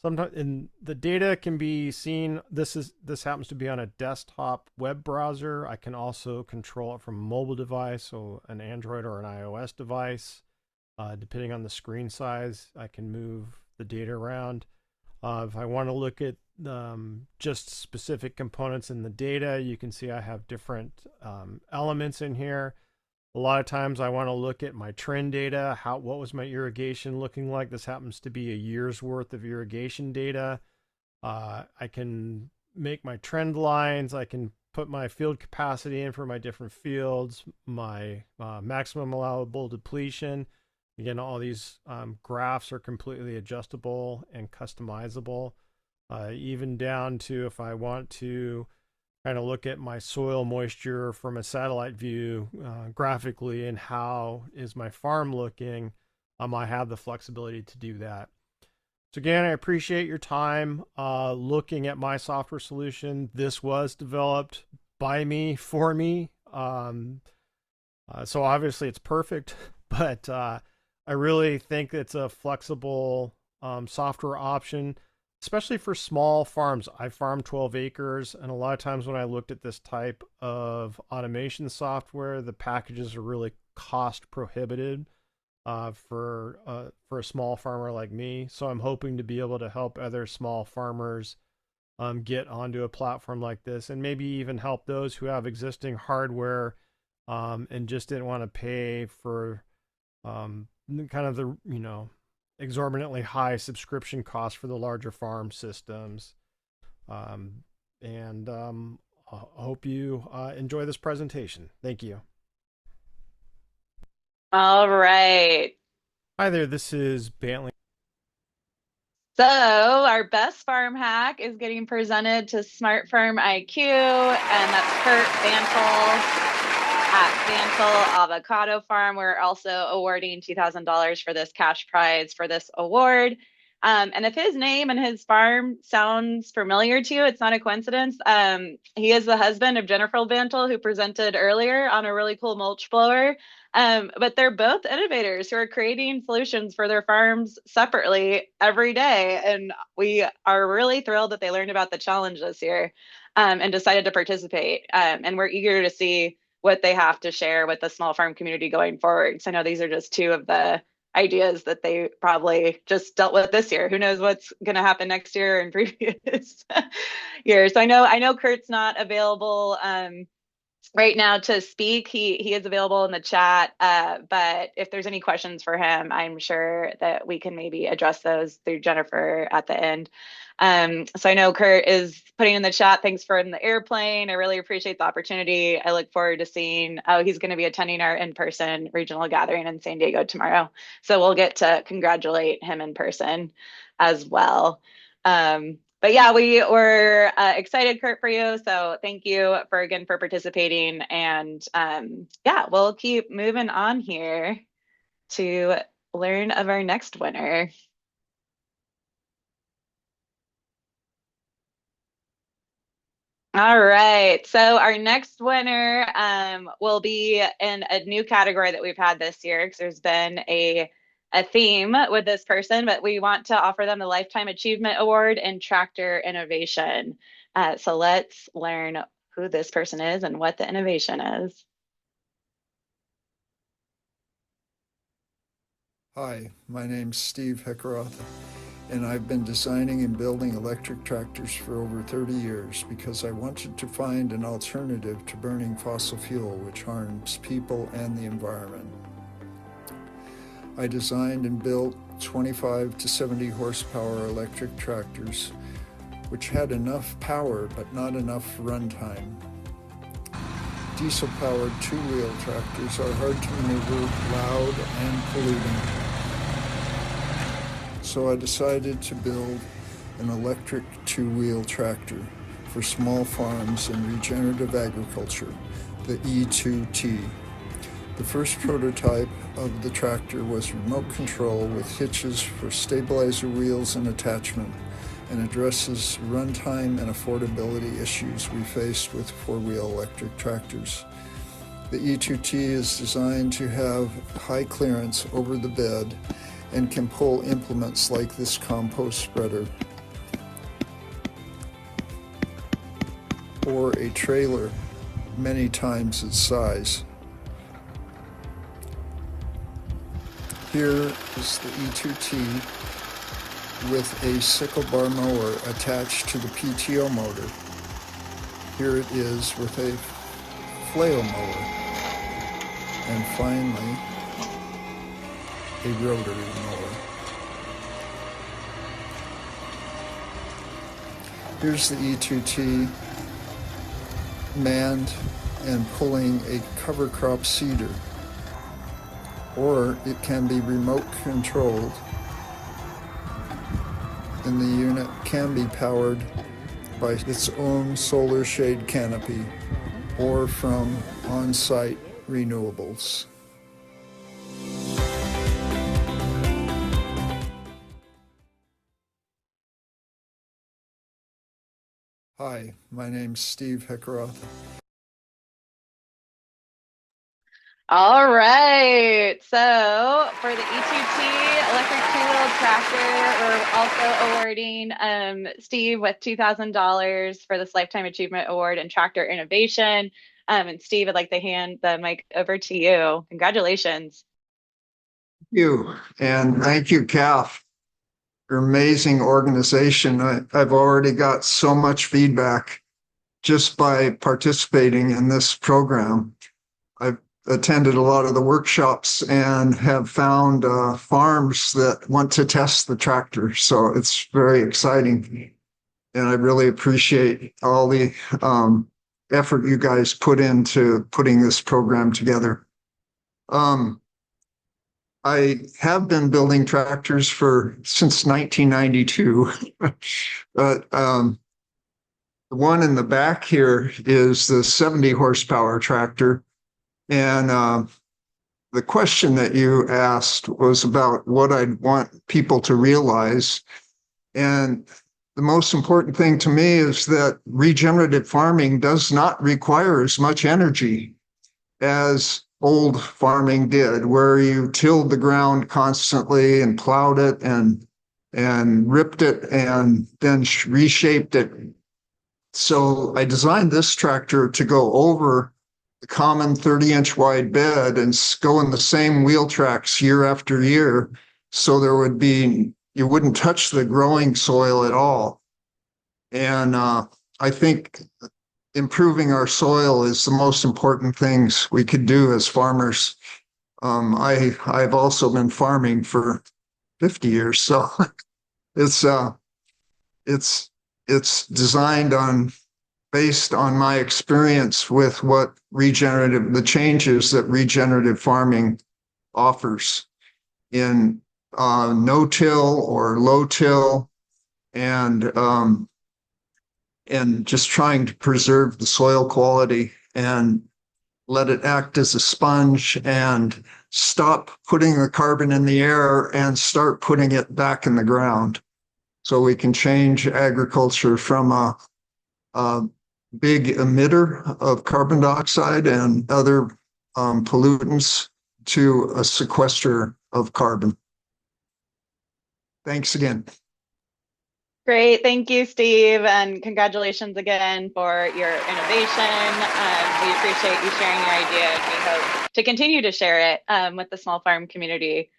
Sometimes, and the data can be seen. This happens to be on a desktop web browser. I can also control it from a mobile device, so an Android or an iOS device. Depending on the screen size, I can move the data around. If I want to look at just specific components in the data, you can see I have different elements in here. A lot of times I want to look at my trend data. What was my irrigation looking like? This happens to be a year's worth of irrigation data. I can make my trend lines. I can put my field capacity in for my different fields, my maximum allowable depletion. Again, all these graphs are completely adjustable and customizable, even down to if I want to kind of look at my soil moisture from a satellite view graphically and how is my farm looking, I have the flexibility to do that. So again, I appreciate your time looking at my software solution. This was developed by me, for me. So obviously it's perfect, but I really think it's a flexible software option, especially for small farms. I farm 12 acres, and a lot of times when I looked at this type of automation software, the packages are really cost prohibitive for a small farmer like me. So I'm hoping to be able to help other small farmers get onto a platform like this, and maybe even help those who have existing hardware and just didn't want to pay for kind of the exorbitantly high subscription costs for the larger farm systems. And I hope you enjoy this presentation. Thank you. All right. Hi there, this is Bentley. So our best farm hack is getting presented to Smart Farm IQ, and that's Kurt Bantle at Bantle Avocado Farm. We're also awarding $2,000 for this cash prize for this award. And if his name and his farm sounds familiar to you, it's not a coincidence. He is the husband of Jennifer Bantle, who presented earlier on a really cool mulch blower. But they're both innovators who are creating solutions for their farms separately every day. And we are really thrilled that they learned about the challenge this year and decided to participate. And we're eager to see what they have to share with the small farm community going forward. So I know these are just two of the ideas that they probably just dealt with this year. Who knows what's going to happen next year and previous years. So I know Kurt's not available right now to speak. He is available in the chat, but if there's any questions for him, I'm sure that we can maybe address those through Jennifer at the end. So I know Kurt is putting in the chat, thanks for in the airplane. I really appreciate the opportunity. I look forward to seeing, he's going to be attending our in-person regional gathering in San Diego tomorrow. So we'll get to congratulate him in person as well. But yeah, we were excited, Kurt, for you. So thank you for participating. And yeah, we'll keep moving on here to learn of our next winner. All right. So our next winner will be in a new category that we've had this year, because there's been a theme with this person, but we want to offer them the Lifetime Achievement Award in Tractor Innovation. So let's learn who this person is and what the innovation is. Hi, my name's Steve Hickaroth, and I've been designing and building electric tractors for over 30 years because I wanted to find an alternative to burning fossil fuel, which harms people and the environment. I designed and built 25 to 70 horsepower electric tractors, which had enough power but not enough runtime. Diesel-powered two-wheel tractors are hard to maneuver, loud, and polluting. So I decided to build an electric two-wheel tractor for small farms and regenerative agriculture, the E2T. The first prototype of the tractor was remote control with hitches for stabilizer wheels and attachment, and addresses runtime and affordability issues we faced with four-wheel electric tractors. The E2T is designed to have high clearance over the bed and can pull implements like this compost spreader or a trailer many times its size. Here is the E2T with a sickle bar mower attached to the PTO motor. Here it is with a flail mower. And finally, a rotary mower. Here's the E2T manned and pulling a cover crop seeder, or it can be remote controlled, and the unit can be powered by its own solar shade canopy or from on-site renewables. Hi, my name's Steve Hickeroth. All right. So for the E2T electric two-wheel tractor, we're also awarding Steve with $2,000 for this Lifetime Achievement Award in Tractor Innovation. And Steve, I'd like to hand the mic over to you. Congratulations. Thank you, and thank you, CAF. Your amazing organization. I've already got so much feedback just by participating in this program. I've attended a lot of the workshops and have found farms that want to test the tractor. So it's very exciting. And I really appreciate all the effort you guys put into putting this program together. I have been building tractors since 1992, but the one in the back here is the 70 horsepower tractor. And the question that you asked was about what I'd want people to realize. And the most important thing to me is that regenerative farming does not require as much energy as old farming did, where you tilled the ground constantly and plowed it and ripped it and then reshaped it. So I designed this tractor to go over the common 30-inch wide bed and go in the same wheel tracks year after year. So you wouldn't touch the growing soil at all. And I think improving our soil is the most important things we could do as farmers. I've also been farming for 50 years, so it's designed based on my experience with the changes that regenerative farming offers in no-till or low-till, and just trying to preserve the soil quality and let it act as a sponge and stop putting the carbon in the air and start putting it back in the ground. So we can change agriculture from a big emitter of carbon dioxide and other pollutants to a sequester of carbon. Thanks again. Great. Thank you, Steve. And congratulations again for your innovation. We appreciate you sharing your idea, and we hope to continue to share it with the small farm community.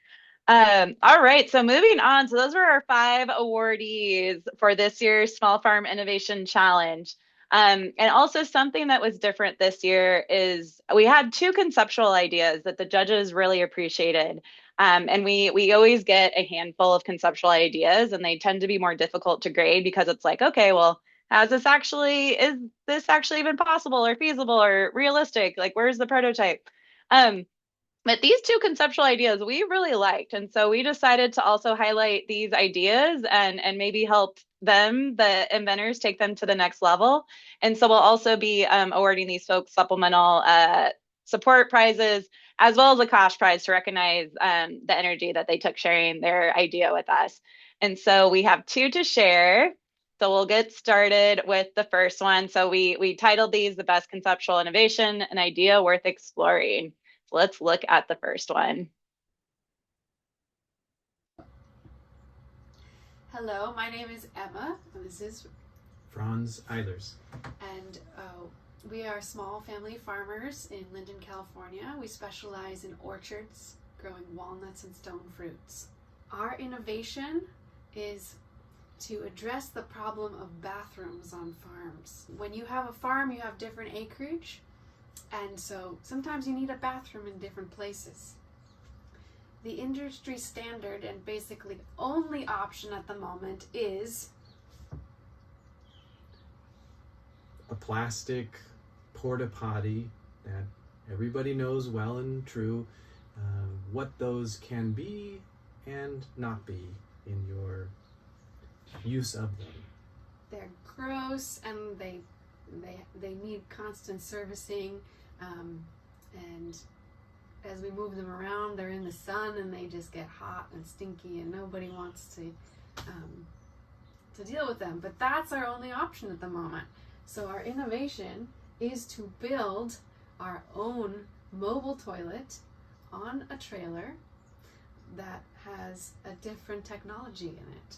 All right, so moving on. So those were our 5 awardees for this year's Small Farm Innovation Challenge. And also something that was different this year is we had 2 conceptual ideas that the judges really appreciated. And we always get a handful of conceptual ideas, and they tend to be more difficult to grade because it's like, okay, well, is this actually even possible or feasible or realistic? Like, where's the prototype? But these 2 conceptual ideas we really liked. And so we decided to also highlight these ideas and maybe help the inventors, take them to the next level. And so we'll also be awarding these folks supplemental support prizes, as well as a cash prize to recognize the energy that they took sharing their idea with us. And so we have two to share. So we'll get started with the first one. So we titled these the best conceptual innovation, an idea worth exploring. So let's look at the first one. Hello, my name is Emma, and this is Franz Eilers. And we are small family farmers in Linden, California. We specialize in orchards, growing walnuts and stone fruits. Our innovation is to address the problem of bathrooms on farms. When you have a farm, you have different acreage, and so sometimes you need a bathroom in different places. The industry standard and basically only option at the moment is A plastic porta potty that everybody knows well and true what those can be and not be in your use of them. they're gross and they need constant servicing, and as we move them around, they're in the sun and they just get hot and stinky, and nobody wants to deal with them. But that's our only option at the moment. So our innovation is to build our own mobile toilet on a trailer that has a different technology in it.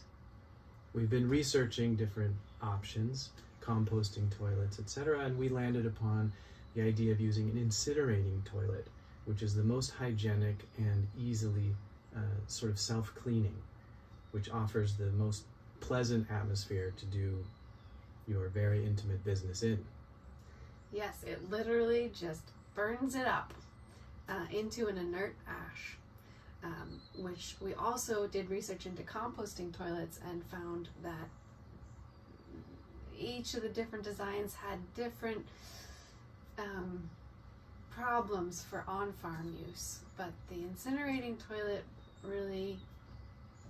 We've been researching different options, composting toilets, etc., and we landed upon the idea of using an incinerating toilet, which is the most hygienic and easily sort of self-cleaning, which offers the most pleasant atmosphere to do your very intimate business in. Yes, it literally just burns it up into an inert ash, which we also did research into composting toilets and found that each of the different designs had different problems for on-farm use, but the incinerating toilet really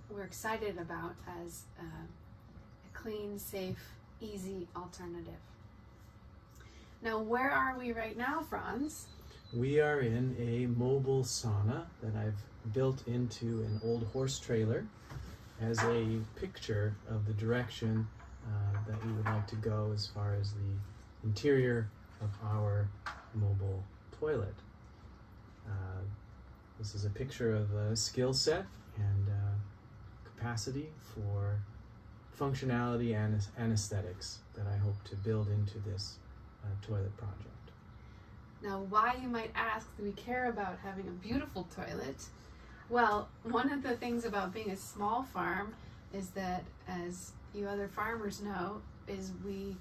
we're excited about as a clean, safe, easy alternative. Now, where are we right now, Franz? We are in a mobile sauna that I've built into an old horse trailer as a picture of the direction that we would like to go as far as the interior of our mobile toilet. This is a picture of a skill set and capacity for functionality and aesthetics that I hope to build into this toilet project. Now, why, you might ask, do we care about having a beautiful toilet? Well, one of the things about being a small farm is that, as you other farmers know, is we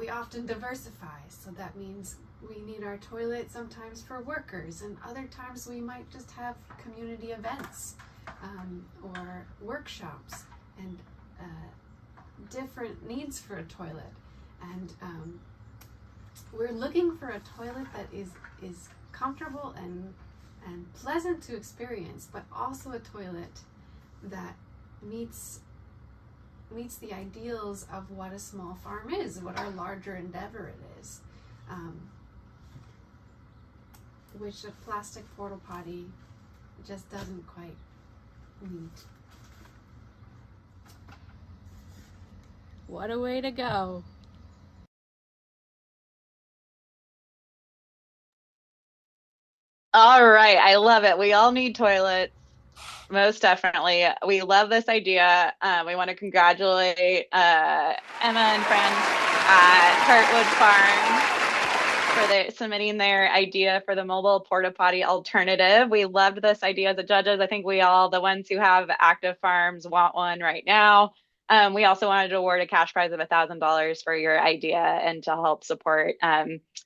often diversify. So that means we need our toilet sometimes for workers, and other times we might just have community events or workshops and different needs for a toilet. And we're looking for a toilet that is comfortable and pleasant to experience, but also a toilet that meets the ideals of what a small farm is, what our larger endeavor it is, which a plastic porta potty just doesn't quite meet. What a way to go. All right, I love it. We all need toilets. Most definitely. We love this idea. We want to congratulate Emma and friends at Heartwood Farm for submitting their idea for the mobile porta potty alternative. We loved this idea as the judges. I think we all, the ones who have active farms, want one right now. We also wanted to award a cash prize of $1,000 for your idea and to help support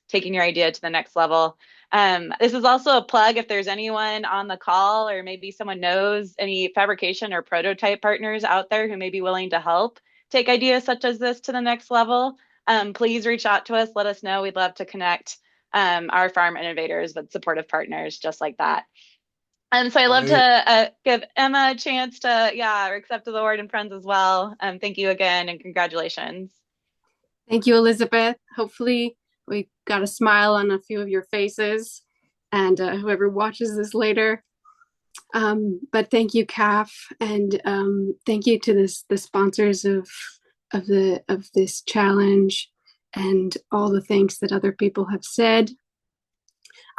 taking your idea to the next level. This is also a plug if there's anyone on the call or maybe someone knows any fabrication or prototype partners out there who may be willing to help take ideas such as this to the next level. Please reach out to us. Let us know. We'd love to connect our farm innovators with supportive partners just like that. So I love to give Emma a chance to, accept the award and friends as well. Thank you again and congratulations. Thank you, Elizabeth. Hopefully we got a smile on a few of your faces, and whoever watches this later. But thank you, CAF, and thank you to the sponsors of this challenge, and all the thanks that other people have said.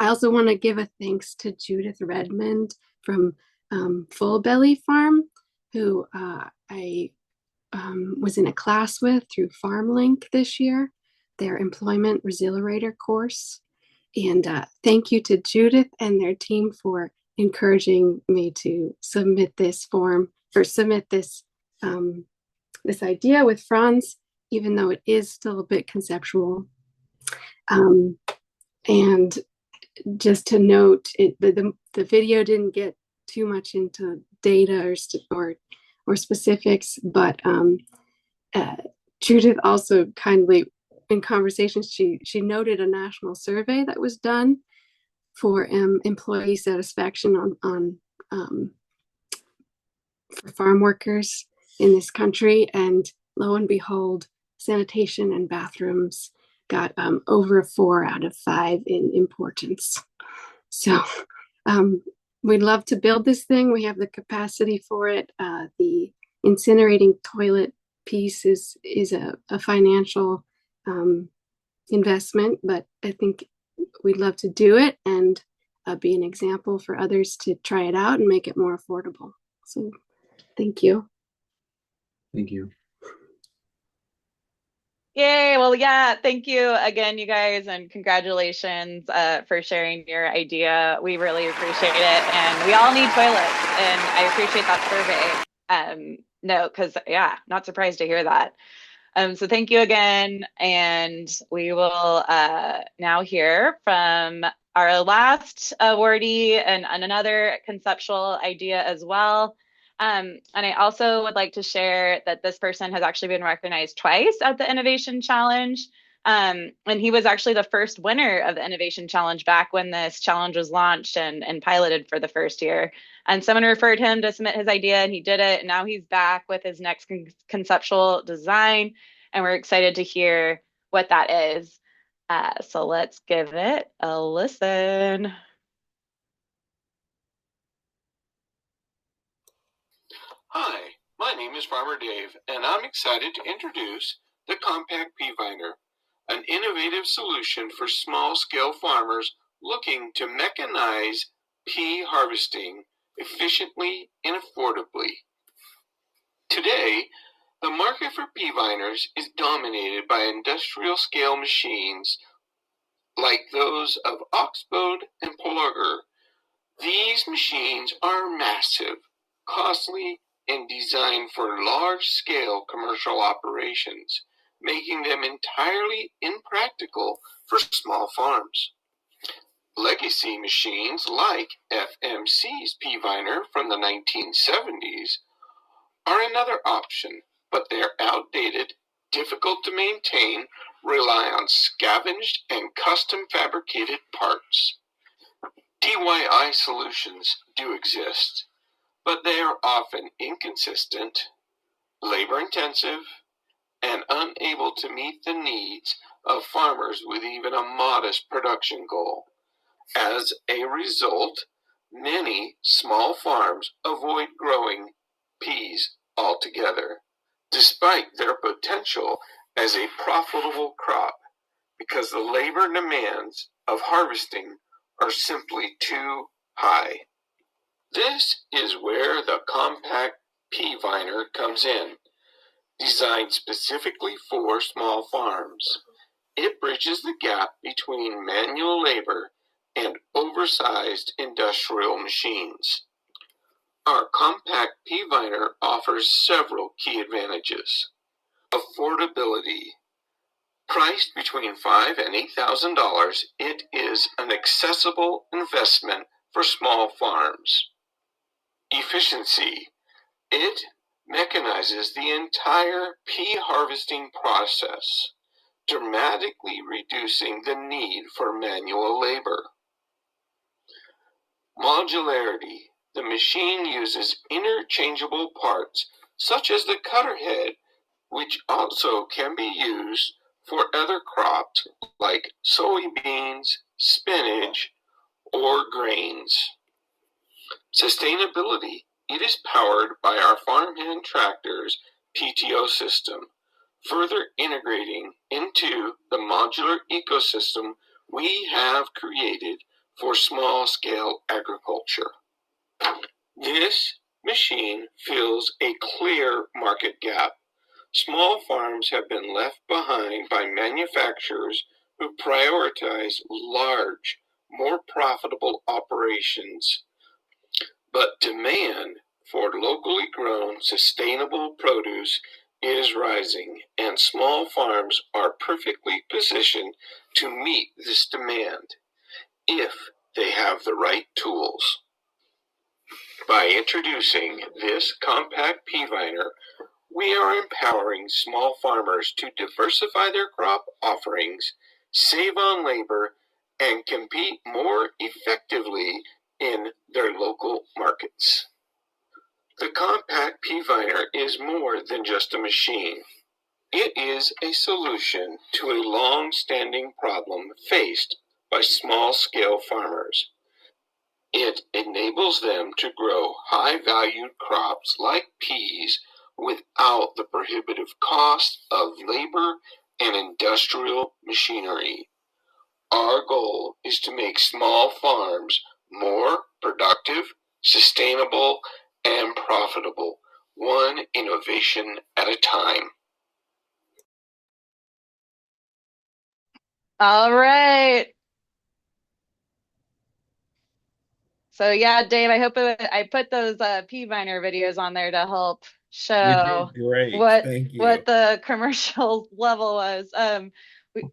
I also want to give a thanks to Judith Redmond from Full Belly Farm, who I was in a class with through FarmLink this year, their employment resilierator course. And thank you to Judith and their team for encouraging me to submit this form or submit this this idea with Franz, even though it is still a bit conceptual. And just to note, the video didn't get too much into data or specifics, but Judith also kindly, in conversations, she noted a national survey that was done for employee satisfaction on for farm workers in this country, and lo and behold, sanitation and bathrooms got over a 4 out of 5 in importance. So we'd love to build this thing. We have the capacity for it. The incinerating toilet piece is a financial investment, but I think we'd love to do it and be an example for others to try it out and make it more affordable. So thank you. Thank you. Yay. Well, yeah, thank you again, you guys, and congratulations for sharing your idea. We really appreciate it. And we all need toilets. And I appreciate that survey. No, because, yeah, not surprised to hear that. So thank you again. And we will now hear from our last awardee and another conceptual idea as well. And I also would like to share that this person has actually been recognized twice at the Innovation Challenge. And he was actually the first winner of the Innovation Challenge back when this challenge was launched and piloted for the first year. And someone referred him to submit his idea, and he did it. And now he's back with his next conceptual design. And we're excited to hear what that is. So let's give it a listen. Hi, my name is Farmer Dave, and I'm excited to introduce the Compact Pea Viner, an innovative solution for small-scale farmers looking to mechanize pea harvesting efficiently and affordably. Today, the market for pea viners is dominated by industrial-scale machines like those of Oxbow and Pollarger. These machines are massive, costly, and designed for large-scale commercial operations, making them entirely impractical for small farms. Legacy machines like FMC's pea viner from the 1970s are another option, but they're outdated, difficult to maintain, rely on scavenged and custom fabricated parts. DIY solutions do exist, but they are often inconsistent, labor-intensive, and unable to meet the needs of farmers with even a modest production goal. As a result, many small farms avoid growing peas altogether, despite their potential as a profitable crop, because the labor demands of harvesting are simply too high. This is where the Compact Pea Viner comes in. Designed specifically for small farms, it bridges the gap between manual labor and oversized industrial machines. Our Compact Pea Viner offers several key advantages. Affordability. Priced between $5,000 and $8,000, it is an accessible investment for small farms. Efficiency. It mechanizes the entire pea harvesting process, dramatically reducing the need for manual labor. Modularity. The machine uses interchangeable parts, such as the cutter head, which also can be used for other crops like soybeans, spinach, or grains. Sustainability. It is powered by our farmhand tractors PTO system, further integrating into the modular ecosystem we have created for small-scale agriculture. This machine fills a clear market gap. Small farms have been left behind by manufacturers who prioritize large, more profitable operations. But demand for locally grown, sustainable produce is rising, and small farms are perfectly positioned to meet this demand if they have the right tools. By introducing this compact pea viner, we are empowering small farmers to diversify their crop offerings, save on labor, and compete more effectively in their local markets. The compact pea viner is more than just a machine. It is a solution to a long-standing problem faced by small-scale farmers. It enables them to grow high-valued crops like peas without the prohibitive cost of labor and industrial machinery. Our goal is to make small farms more productive, sustainable, and profitable, one innovation at a time. All right. So yeah, Dave, I hope I put those pea viner videos on there to help You show did great. what Thank you. what the commercial level was.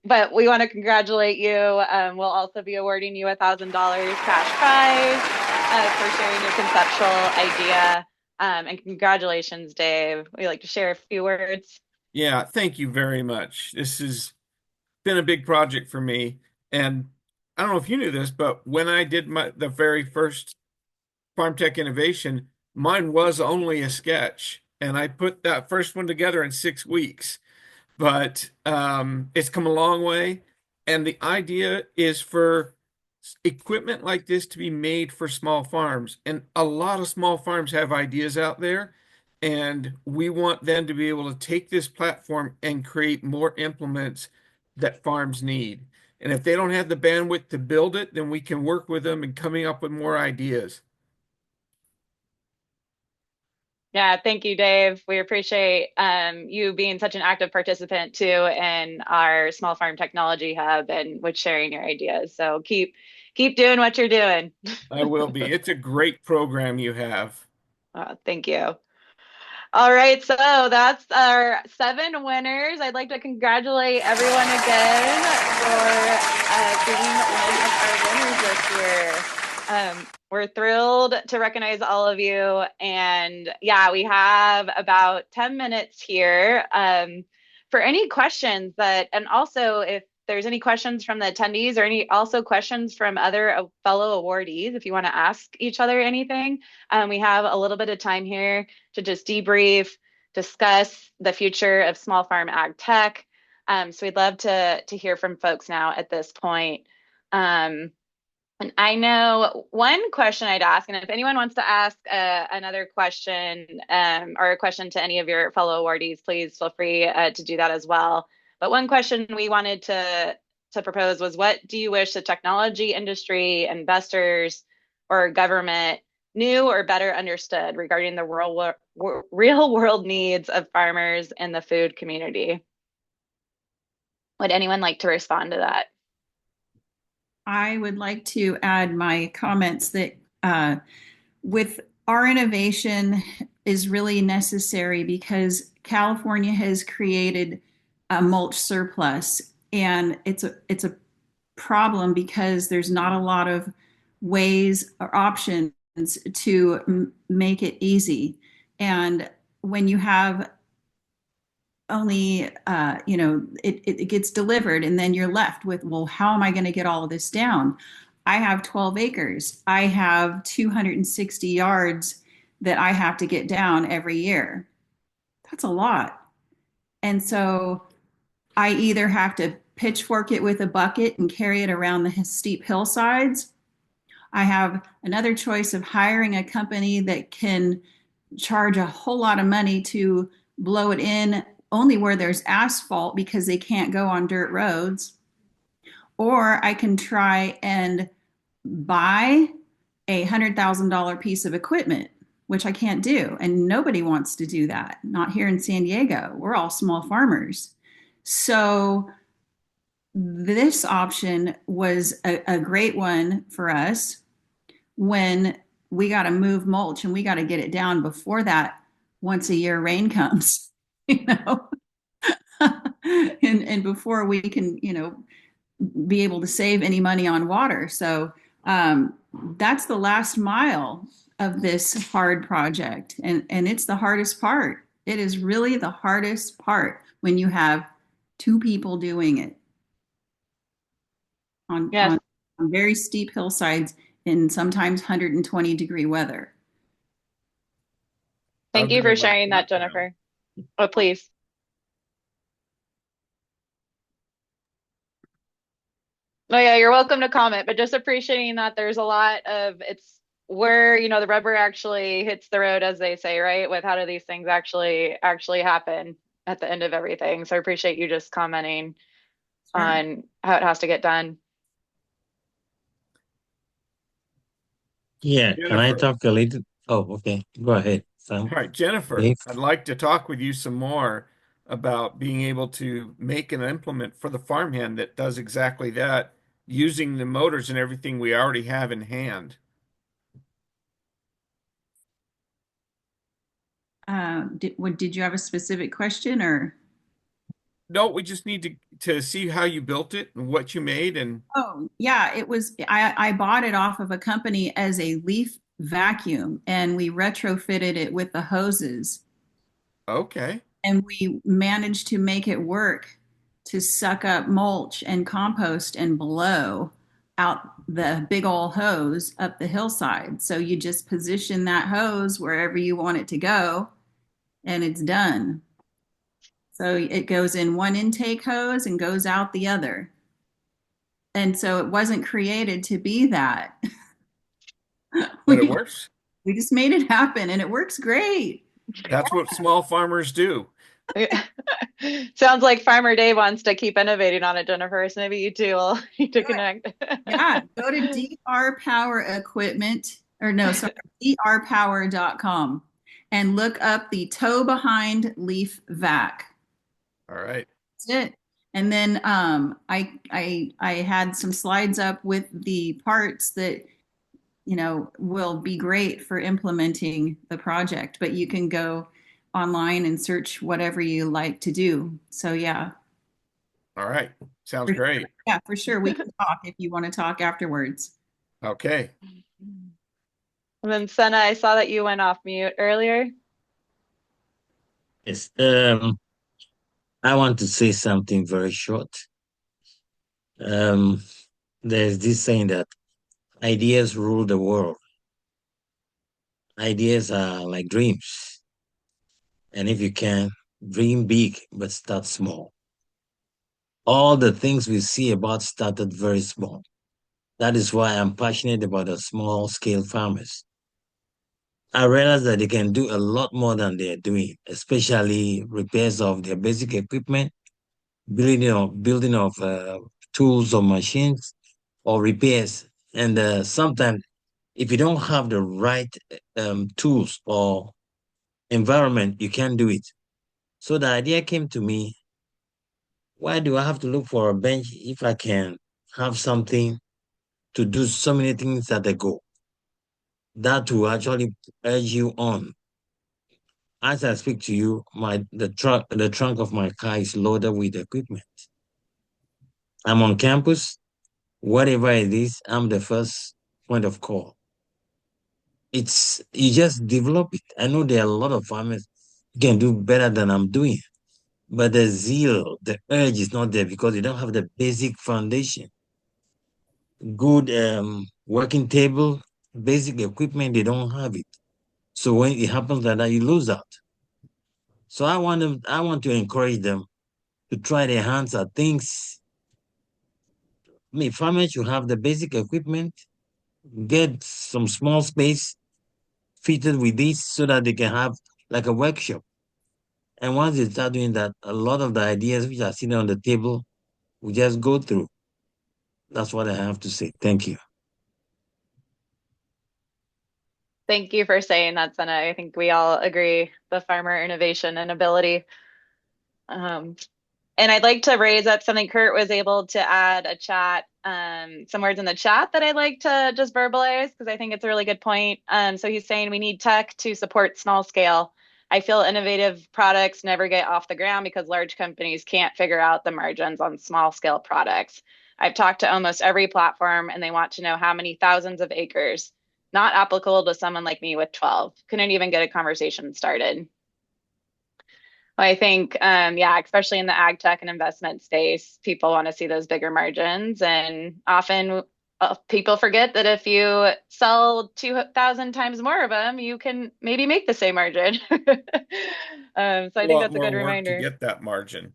But we want to congratulate you. We'll also be awarding you $1,000 cash prize for sharing your conceptual idea. And congratulations, Dave. We like to share a few words. Yeah, thank you very much. This has been a big project for me. And I don't know if you knew this, but when I did the very first Farm Tech Innovation, mine was only a sketch. And I put that first one together in 6 weeks. But it's come a long way. And the idea is for equipment like this to be made for small farms. And a lot of small farms have ideas out there. And we want them to be able to take this platform and create more implements that farms need. And if they don't have the bandwidth to build it, then we can work with them in coming up with more ideas. Yeah, thank you, Dave. We appreciate you being such an active participant too in our Small Farm Technology Hub and with sharing your ideas. So keep doing what you're doing. I will be. It's a great program you have. Thank you. All right, so that's our 7 winners. I'd like to congratulate everyone again for being one of our winners this year. We're thrilled to recognize all of you. And yeah, we have about 10 minutes here for any questions and also if there's any questions from the attendees or any also questions from other fellow awardees, if you want to ask each other anything, we have a little bit of time here to just debrief, discuss the future of small farm ag tech. So we'd love to hear from folks now at this point. And I know one question I'd ask, and if anyone wants to ask another question or a question to any of your fellow awardees, please feel free to do that as well. But one question we wanted to propose was, what do you wish the technology industry, investors, or government knew or better understood regarding the real world needs of farmers in the food community? Would anyone like to respond to that? I would like to add my comments that with our innovation is really necessary because California has created a mulch surplus, and it's a problem because there's not a lot of ways or options to make it easy. And when you have only it gets delivered and then you're left with, well, how am I going to get all of this down? I have 12 acres. I have 260 yards that I have to get down every year. That's a lot. And so I either have to pitchfork it with a bucket and carry it around the steep hillsides. I have another choice of hiring a company that can charge a whole lot of money to blow it in only where there's asphalt because they can't go on dirt roads. Or I can try and buy $100,000 piece of equipment, which I can't do. And nobody wants to do that. Not here in San Diego. We're all small farmers. So this option was a great one for us when we got to move mulch and we got to get it down before that once a year rain comes, you know, and before we can, be able to save any money on water. So that's the last mile of this hard project. And it's the hardest part. It is really the hardest part when you have two people doing it on, Yes. on very steep hillsides in sometimes 120-degree weather. Thank I'll you give for it my sharing that, background. Jennifer. Oh, please. No, yeah, you're welcome to comment, but just appreciating that there's a lot of it's where, the rubber actually hits the road, as they say, right? With how do these things actually happen at the end of everything. So I appreciate you just commenting Sure. on how it has to get done. Yeah, can I Jennifer. talk a little? Oh, okay. Go ahead, Sam. All right, Jennifer, Dave? I'd like to talk with you some more about being able to make an implement for the farmhand that does exactly that, using the motors and everything we already have in hand. Did you have a specific question or? No, we just need to see how you built it and what you made. And Oh, yeah, I bought it off of a company as a leaf vacuum and we retrofitted it with the hoses okay, and we managed to make it work to suck up mulch and compost and blow out the big old hose up the hillside. So you just position that hose wherever you want it to go and it's done. So it goes in one intake hose and goes out the other. And so it wasn't created to be that. but it we, works. we just made it happen and it works great. That's what small farmers do. Sounds like Farmer Dave wants to keep innovating on it, Jennifer. So maybe you two will need to connect. Yeah, go to DR Power Equipment, or no, sorry, drpower.com and look up the tow behind leaf vac. All right. That's it. And then I had some slides up with the parts that will be great for implementing the project, but you can go online and search whatever you like to do. So yeah. All right. Sounds great. Yeah, for sure. We can talk if you want to talk afterwards. Okay. And then Senna, I saw that you went off mute earlier. Yes. I want to say something very short. There's this saying that ideas rule the world. Ideas are like dreams. And if you can, dream big, but start small. All the things we see about started very small. That is why I'm passionate about the small scale farmers. I realize that they can do a lot more than they're doing, especially repairs of their basic equipment, building of tools or machines, or repairs. And sometimes, if you don't have the right tools or environment, you can't do it. So the idea came to me, why do I have to look for a bench if I can have something to do so many things at a go? That will actually urge you on. As I speak to you, the trunk of my car is loaded with equipment. I'm on campus, whatever it is, I'm the first point of call. It's you just develop it. I know there are a lot of farmers who can do better than I'm doing, but the zeal, the urge is not there because you don't have the basic foundation. Good working table, basic equipment, they don't have it. So when it happens like that, you lose out. So I want to encourage them to try their hands at things farmers should have the basic equipment, get some small space fitted with this so that they can have like a workshop. And once they start doing that, a lot of the ideas which are sitting on the table will just go through. That's what I have to say. Thank you. Thank you for saying that, Senna. I think we all agree the farmer innovation and ability. Um, And I'd like to raise up something Kurt was able to add a chat, some words in the chat that I'd like to just verbalize because I think it's a really good point. So he's saying we need tech to support small scale. I feel innovative products never get off the ground because large companies can't figure out the margins on small scale products. I've talked to almost every platform and they want to know how many thousands of acres, not applicable to someone like me with 12. Couldn't even get a conversation started. I think, yeah, especially in the ag tech and investment space, people want to see those bigger margins. And often people forget that if you sell 2,000 times more of them, you can maybe make the same margin. So A I think lot that's a more good work to reminder. get that margin.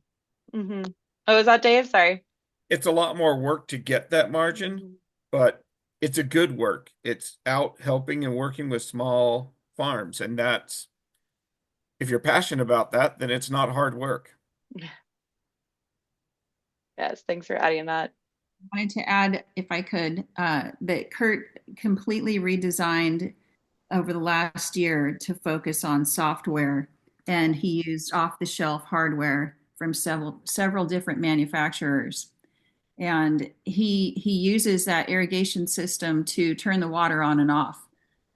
Hmm. Oh, is that Dave? Sorry. It's a lot more work to get that margin, but it's a good work. It's out helping and working with small farms, and that's if you're passionate about that, then it's not hard work. Yes, thanks for adding that. I wanted to add, if I could, that Kurt completely redesigned over the last year to focus on software, and he used off-the-shelf hardware from several different manufacturers. And he uses that irrigation system to turn the water on and off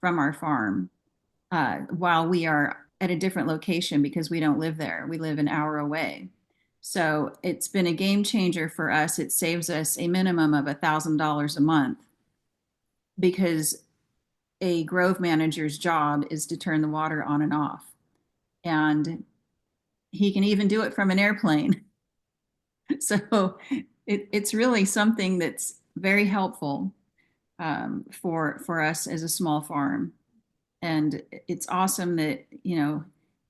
from our farm while we are at a different location because we don't live there. We live an hour away. So it's been a game changer for us. It saves us a minimum of $1,000 a month because a grove manager's job is to turn the water on and off. And he can even do it from an airplane. So it's really something that's very helpful for us as a small farm. And it's awesome that,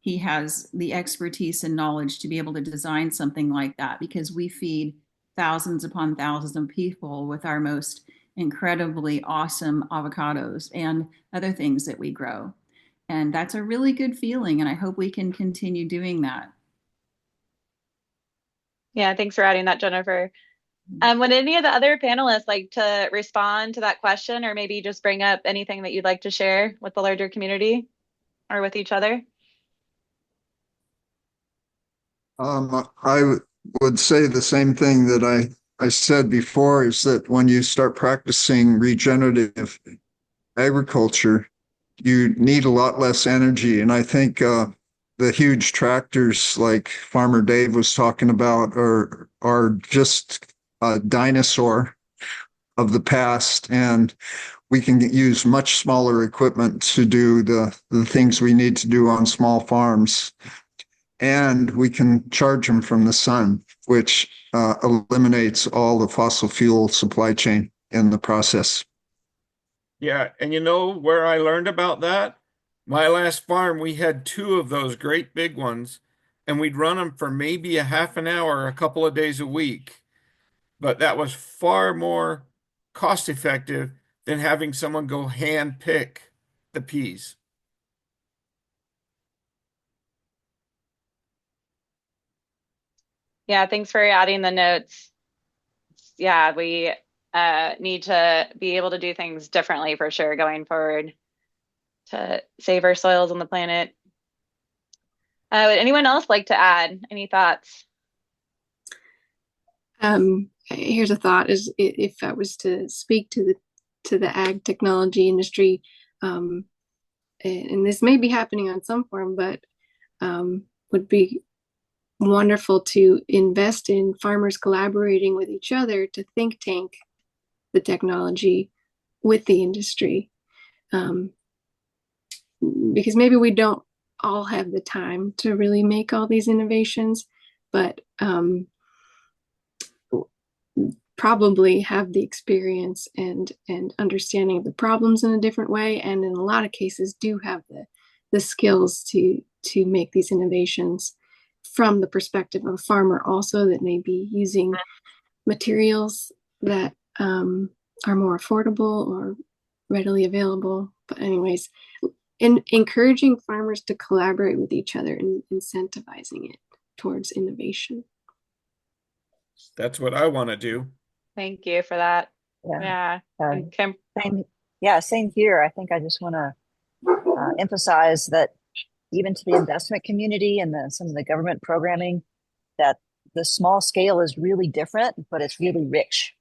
he has the expertise and knowledge to be able to design something like that because we feed thousands upon thousands of people with our most incredibly awesome avocados and other things that we grow. And that's a really good feeling. And I hope we can continue doing that. Yeah, thanks for adding that, Jennifer. Would any of the other panelists like to respond to that question or maybe just bring up anything that you'd like to share with the larger community or with each other? I would say the same thing that I said before is that when you start practicing regenerative agriculture, you need a lot less energy. And I think the huge tractors like Farmer Dave was talking about are just a dinosaur of the past. And we can use much smaller equipment to do the things we need to do on small farms. And we can charge them from the sun, which eliminates all the fossil fuel supply chain in the process. Yeah, and you know where I learned about that? My last farm, we had two of those great big ones, and we'd run them for maybe a half an hour, a couple of days a week. But that was far more cost effective than having someone go hand pick the peas. Yeah, thanks for adding the notes. Yeah, we need to be able to do things differently for sure going forward to save our soils on the planet. Would anyone else like to add any thoughts? Here's a thought: is if I was to speak to the ag technology industry, and this may be happening on some form, but would be wonderful to invest in farmers collaborating with each other to think tank the technology with the industry. Because maybe we don't all have the time to really make all these innovations, but probably have the experience and understanding of the problems in a different way, and in a lot of cases do have the skills to make these innovations from the perspective of a farmer also that may be using materials that are more affordable or readily available. But anyways, encouraging farmers to collaborate with each other and incentivizing it towards innovation. That's what I want to do. Thank you for that. Yeah. Yeah. And Kim. Same here. I think I just want to emphasize that even to the investment community and some of the government programming, that the small scale is really different, but it's really rich.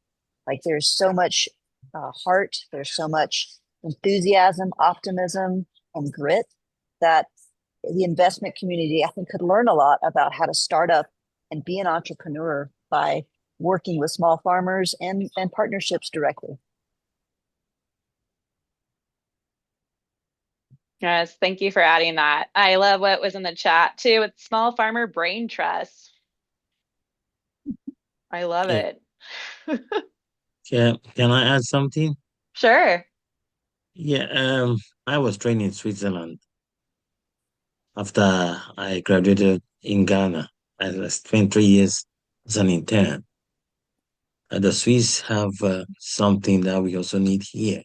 Like there's so much heart, there's so much enthusiasm, optimism, and grit that the investment community, I think, could learn a lot about how to start up and be an entrepreneur by working with small farmers and partnerships directly. Yes, thank you for adding that. I love what was in the chat too with small farmer brain trust. I love Yeah. it. Can I add something? Sure. Yeah, I was trained in Switzerland after I graduated in Ghana. I spent 3 years as an intern. The Swiss have something that we also need here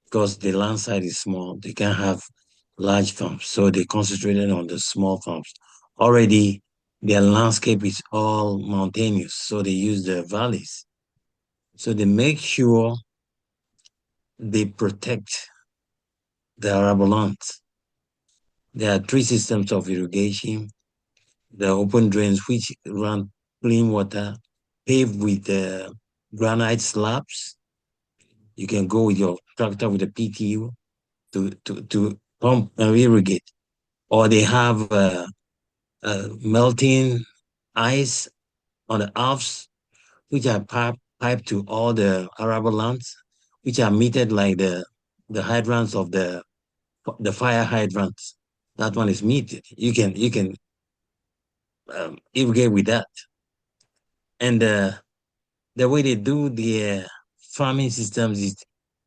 because the land side is small. They can't have large farms, so they concentrated on the small farms. Already, their landscape is all mountainous, so they use the valleys. So they make sure they protect the arable lands. There are 3 systems of irrigation: the open drains, which run clean water, paved with granite slabs. You can go with your tractor with a PTU to pump and irrigate. Or they have melting ice on the Alps, which are piped to all the arable lands, which are metered like the hydrants of the fire hydrants. That one is metered. You can irrigate with that. And the way they do the farming systems is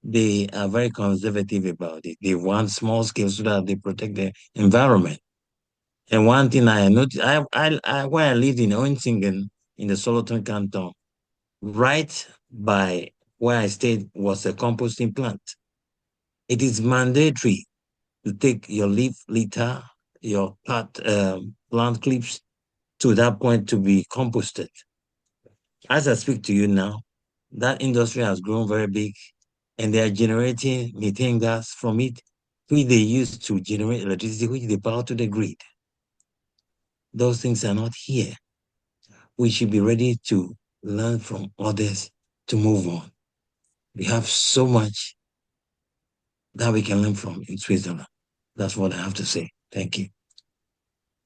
they are very conservative about it. They want small scale so that they protect the environment. And one thing I noticed, when I lived in Oensingen in the Solothurn Canton, right by where I stayed was a composting plant. It is mandatory to take your leaf litter, your plant clips to that point to be composted. As I speak to you now, that industry has grown very big and they are generating methane gas from it, which they use to generate electricity, which they power to the grid. Those things are not here. We should be ready to learn from others to move on. We have so much that we can learn from in Switzerland. That's what I have to say. Thank you.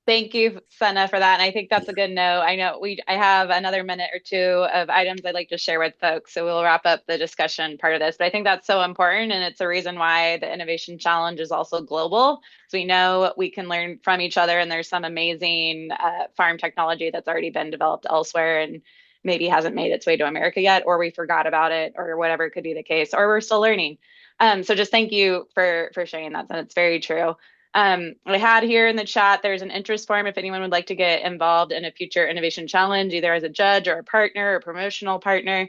Thank you, Senna, for that. And I think that's a good note. I know I have another minute or two of items I'd like to share with folks. So we'll wrap up the discussion part of this. But I think that's so important. And it's a reason why the Innovation Challenge is also global. So we know we can learn from each other. And there's some amazing farm technology that's already been developed elsewhere and maybe hasn't made its way to America yet, or we forgot about it, or whatever could be the case, or we're still learning. So just thank you for sharing that. And it's very true. I had here in the chat, there's an interest form if anyone would like to get involved in a future innovation challenge, either as a judge or a partner or promotional partner.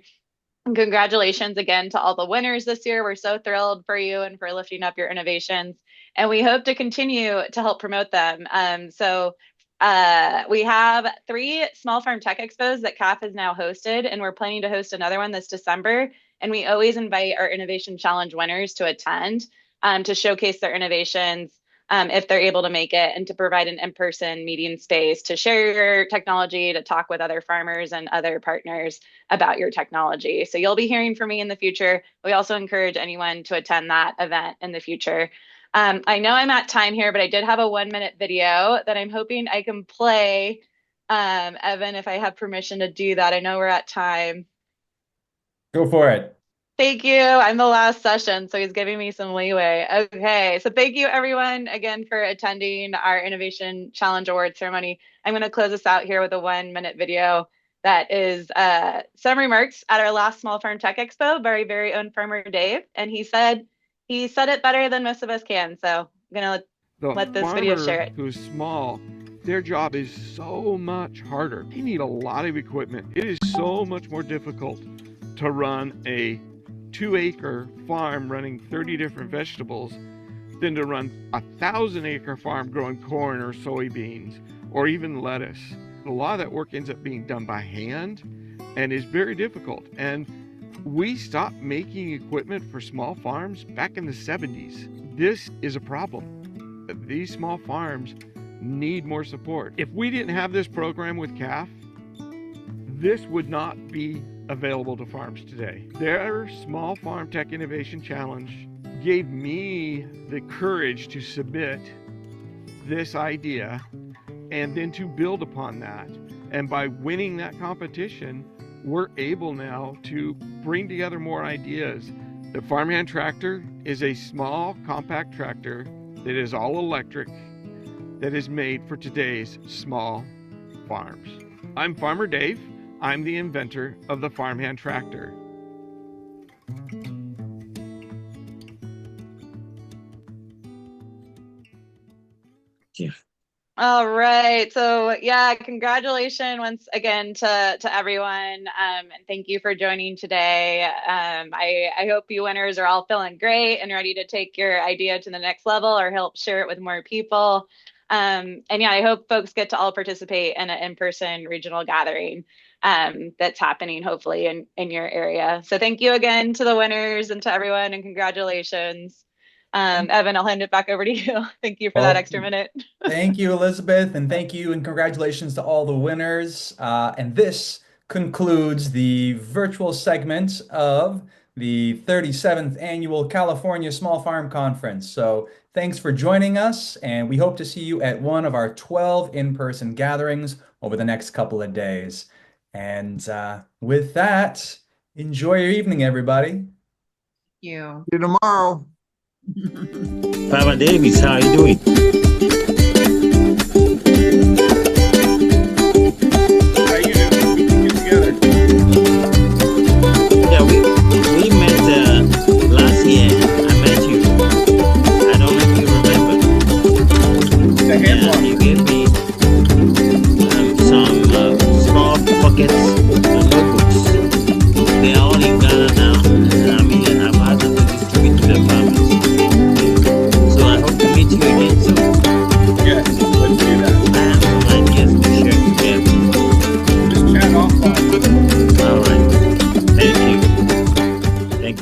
And congratulations again to all the winners this year. We're so thrilled for you and for lifting up your innovations. And we hope to continue to help promote them. We have 3 small farm tech expos that CAF has now hosted, and we're planning to host another one this December. And we always invite our innovation challenge winners to attend to showcase their innovations if they're able to make it, and to provide an in-person meeting space to share your technology, to talk with other farmers and other partners about your technology. So you'll be hearing from me in the future. We also encourage anyone to attend that event in the future. I know I'm at time here, but I did have a 1-minute video that I'm hoping I can play. Evan, if I have permission to do that. I know we're at time. Go for it. Thank you. I'm the last session, so he's giving me some leeway. Okay, so thank you everyone again for attending our Innovation Challenge Award ceremony. I'm going to close this out here with a 1-minute video that is some remarks at our last Small Farm Tech Expo by our very own farmer Dave, and he said it better than most of us can. So I'm going to let this video share it. Who's small, their job is so much harder. They need a lot of equipment. It is so much more difficult to run a 2-acre farm running 30 different vegetables than to run a 1,000-acre farm growing corn or soybeans or even lettuce. A lot of that work ends up being done by hand and is very difficult. And we stopped making equipment for small farms back in the 70s. This is a problem. These small farms need more support. If we didn't have this program with CAF, this would not be available to farms today. Their Small Farm Tech Innovation Challenge gave me the courage to submit this idea and then to build upon that. And by winning that competition, we're able now to bring together more ideas. The Farmhand tractor is a small, compact tractor that is all electric, that is made for today's small farms. I'm Farmer Dave. I'm the inventor of the Farmhand tractor. Yeah. All right. So yeah, congratulations once again to everyone. And thank you for joining today. I hope you winners are all feeling great and ready to take your idea to the next level or help share it with more people. And yeah, I hope folks get to all participate in an in-person regional gathering that's happening hopefully in your area. So thank you again to the winners and to everyone, and congratulations. Evan, I'll hand it back over to you. Thank you for that Well, extra minute. thank you, Elizabeth, and thank you and congratulations to all the winners. And this concludes the virtual segment of the 37th Annual California Small Farm Conference. So thanks for joining us, and we hope to see you at one of our 12 in-person gatherings over the next couple of days. And with that, enjoy your evening, everybody. You. See you tomorrow. Papa Davis, how are you doing? How you doing? We can get together. Yeah, we met last year. I met you. I don't know if you remember. The hand Yeah, walk. you gave me